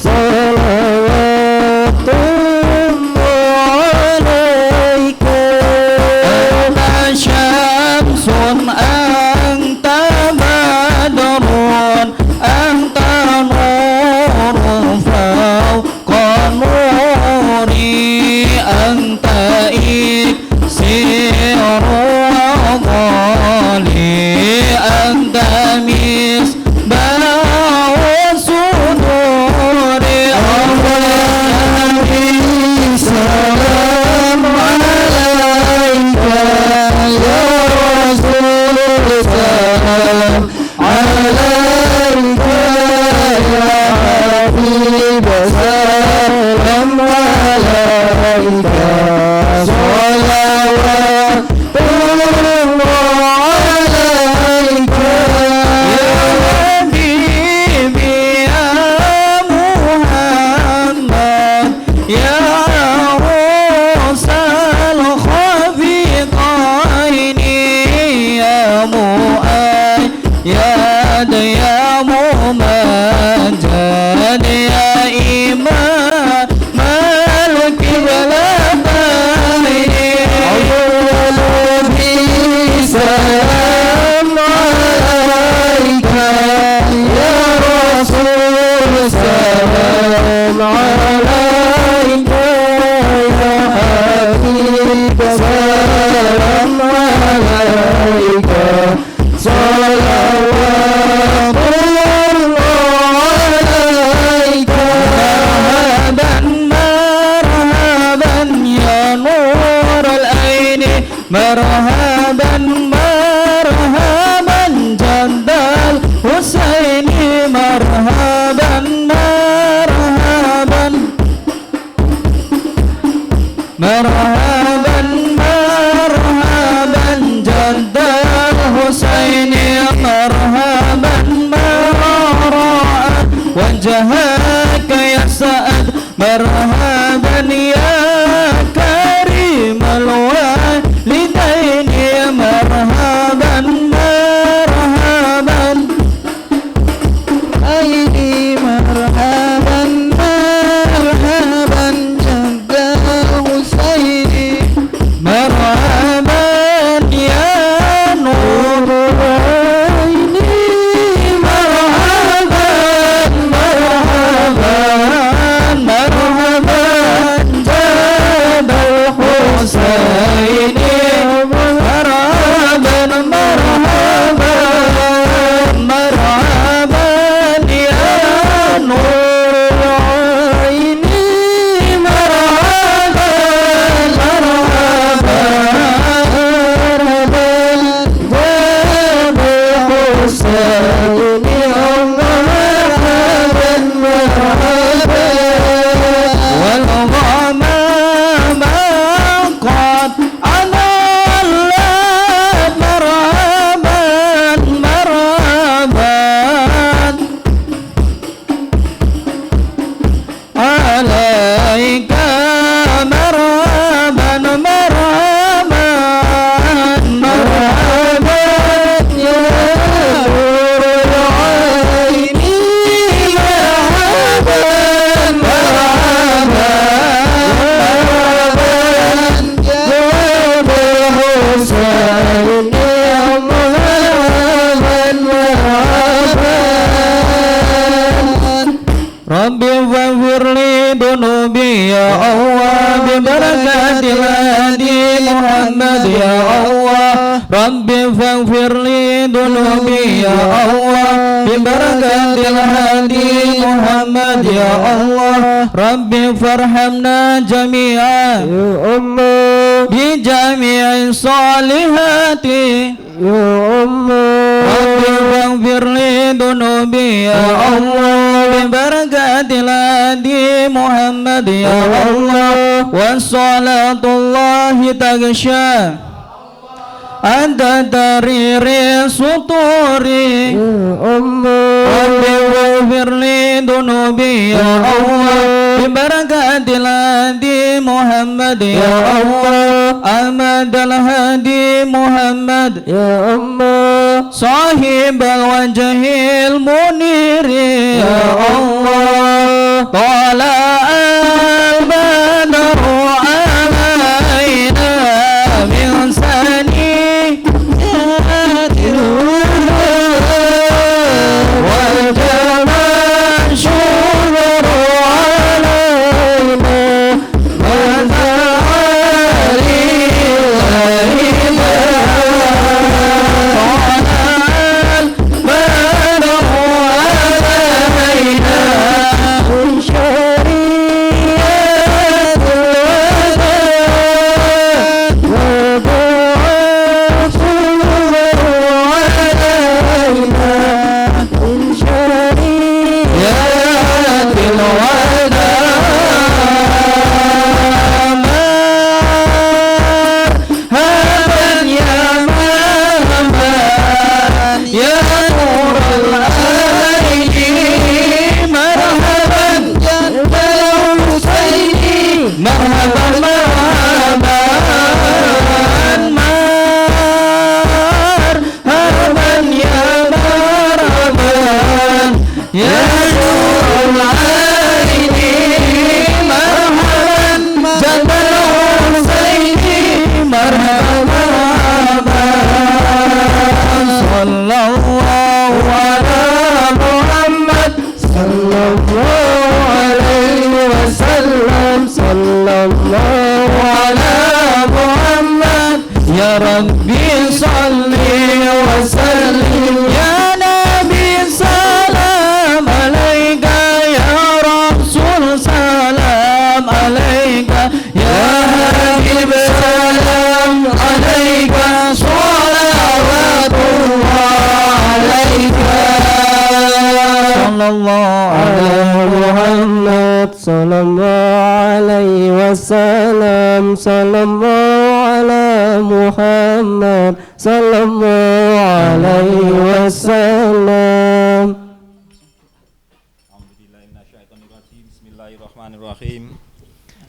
صلوات الله عليك أنا شمس أنت بدر أنت نور فوق نوري أنت إكسير وضالي أنت مصباح صدوري أولي سلام عليك يا رسول سلام عليك يا حبيب سلام عليك صلوات الله عليك يا حبيبي يا محمد يا عروس الخفيقين يا مؤيد يا ممجد يا إمام ملك البلدين أول في سلام عليك يا رسول سلام عليك يا حبيب سلام عليك صلوات الله عليك مرحبا يا نور العين مرحبا مرحبا جد الحسين مرحبا مرحبا مرحبا مرحبا جد الحسين مرحبا مرحبا وجهك يا سعد مرحبا يا كريم الوالدين مرحبا مرحبا أيدي مرحبا مرحبا جد الحسين مرحبا يا نور العين مرحبا مرحبا ini Muhammad marhaban. Rabbi faghfirli dunubi ya Allah bi barakatil hadi Muhammad ya Allah. Rabbi faghfirli dunubi ya Allah bi barakatil hadi Muhammad ya Allah. Rabbi farhamna jami'an Ya Allah, bi jami'i salihati Ya Allah, Rabbi faghfirli dunubi ya Allah bi barakatil hadi Muhammad ya Allah. Wa salatullahi taghsha anta tariri suturi Ya Allah, Rabbi waghfirli dunubi ya Allah bi barakatil hadi Muhammad ya Allah. Ahmad al-Hadi Muhammad Ya Allah, sahib al-wajhil muniri ya Allah. Tala al-badru alaina min saniyatil wal jamal syuhru alaina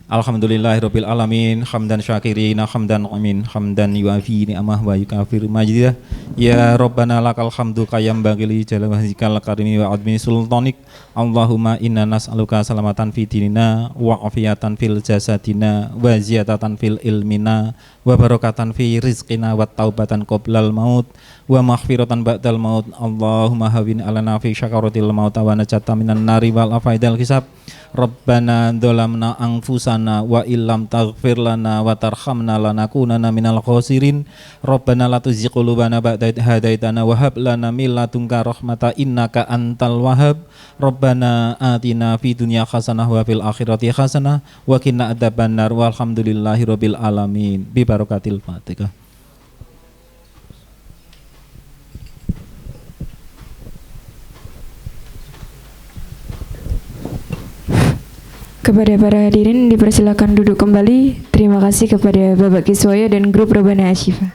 Alhamdulillahirabbil alamin hamdan syakirina hamdan amin hamdan yuafi ni'amah wa yukafir majidah ya rabbana lakal hamdu qayyam bagili jalawazikal karimi wa admi sultanik Allahumma inna nas'aluka salamatan fi dinina wa afiyatan fil jasadina wa ziyadatan fil ilmina wa barakatan fi rizqina wa taubatan qoblal maut wa maghfiratan ba'dal maut. Allahumma hawin alana fi syakaratil maut wa najata minan nari wal afaidal hisab. Rabbana dzalamna anfusana wa illam taghfir lana wa tarhamna lanakunanna minal khasirin. Rabbana la tuzigh qulubana ba'da idh hadaitana wa hab lana min ladunka rahmatan innaka antal wahhab. Rabbana atina fid dunya hasanah wa fil akhirati hasanah wa qina adzabannar. Walhamdulillahirabbil alamin. Bi barakatil Fatihah. Kepada para hadirin dipersilakan duduk kembali. Terima kasih kepada Bapak Kiswoyo dan grup Robana Asyifa.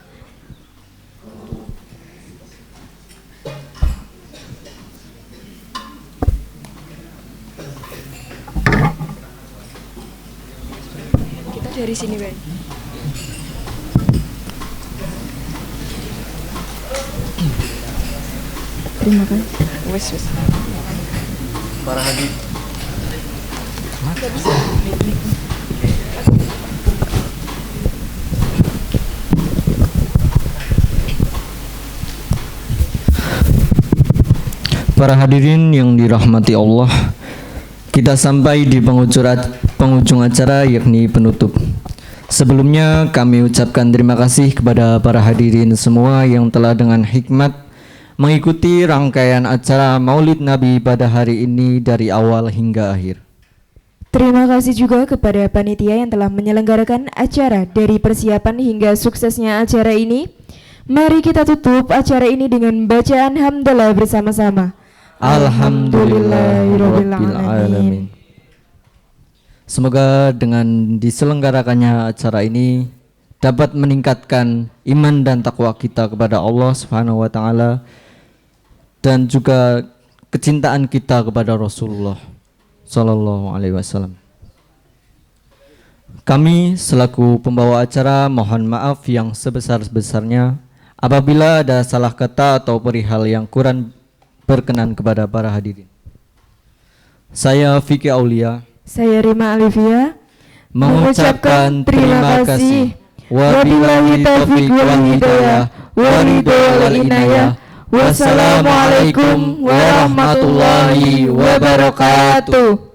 Kita dari sini, Bang. Terima kasih. Wes. Para hadirin. Para hadirin yang dirahmati Allah, kita sampai di penghujung acara yakni penutup. Sebelumnya kami ucapkan terima kasih kepada para hadirin semua yang telah dengan hikmat mengikuti rangkaian acara Maulid Nabi pada hari ini dari awal hingga akhir. Terima kasih juga kepada panitia yang telah menyelenggarakan acara dari persiapan hingga suksesnya acara ini. Mari kita tutup acara ini dengan bacaan hamdalah bersama-sama. Alhamdulillahirabbil alamin. Semoga dengan diselenggarakannya acara ini dapat meningkatkan iman dan takwa kita kepada Allah Subhanahu wa taala dan juga kecintaan kita kepada Rasulullah sallallahu alaihi wasallam. Kami selaku pembawa acara mohon maaf yang sebesar-besarnya apabila ada salah kata atau perihal yang kurang berkenan kepada para hadirin. Saya Vicky Aulia, saya Rima Alivia mengucapkan terima kasih. Wabillahi taufiq wal hidayah, waridho wal inayah. Wassalamualaikum warahmatullahi wabarakatuh.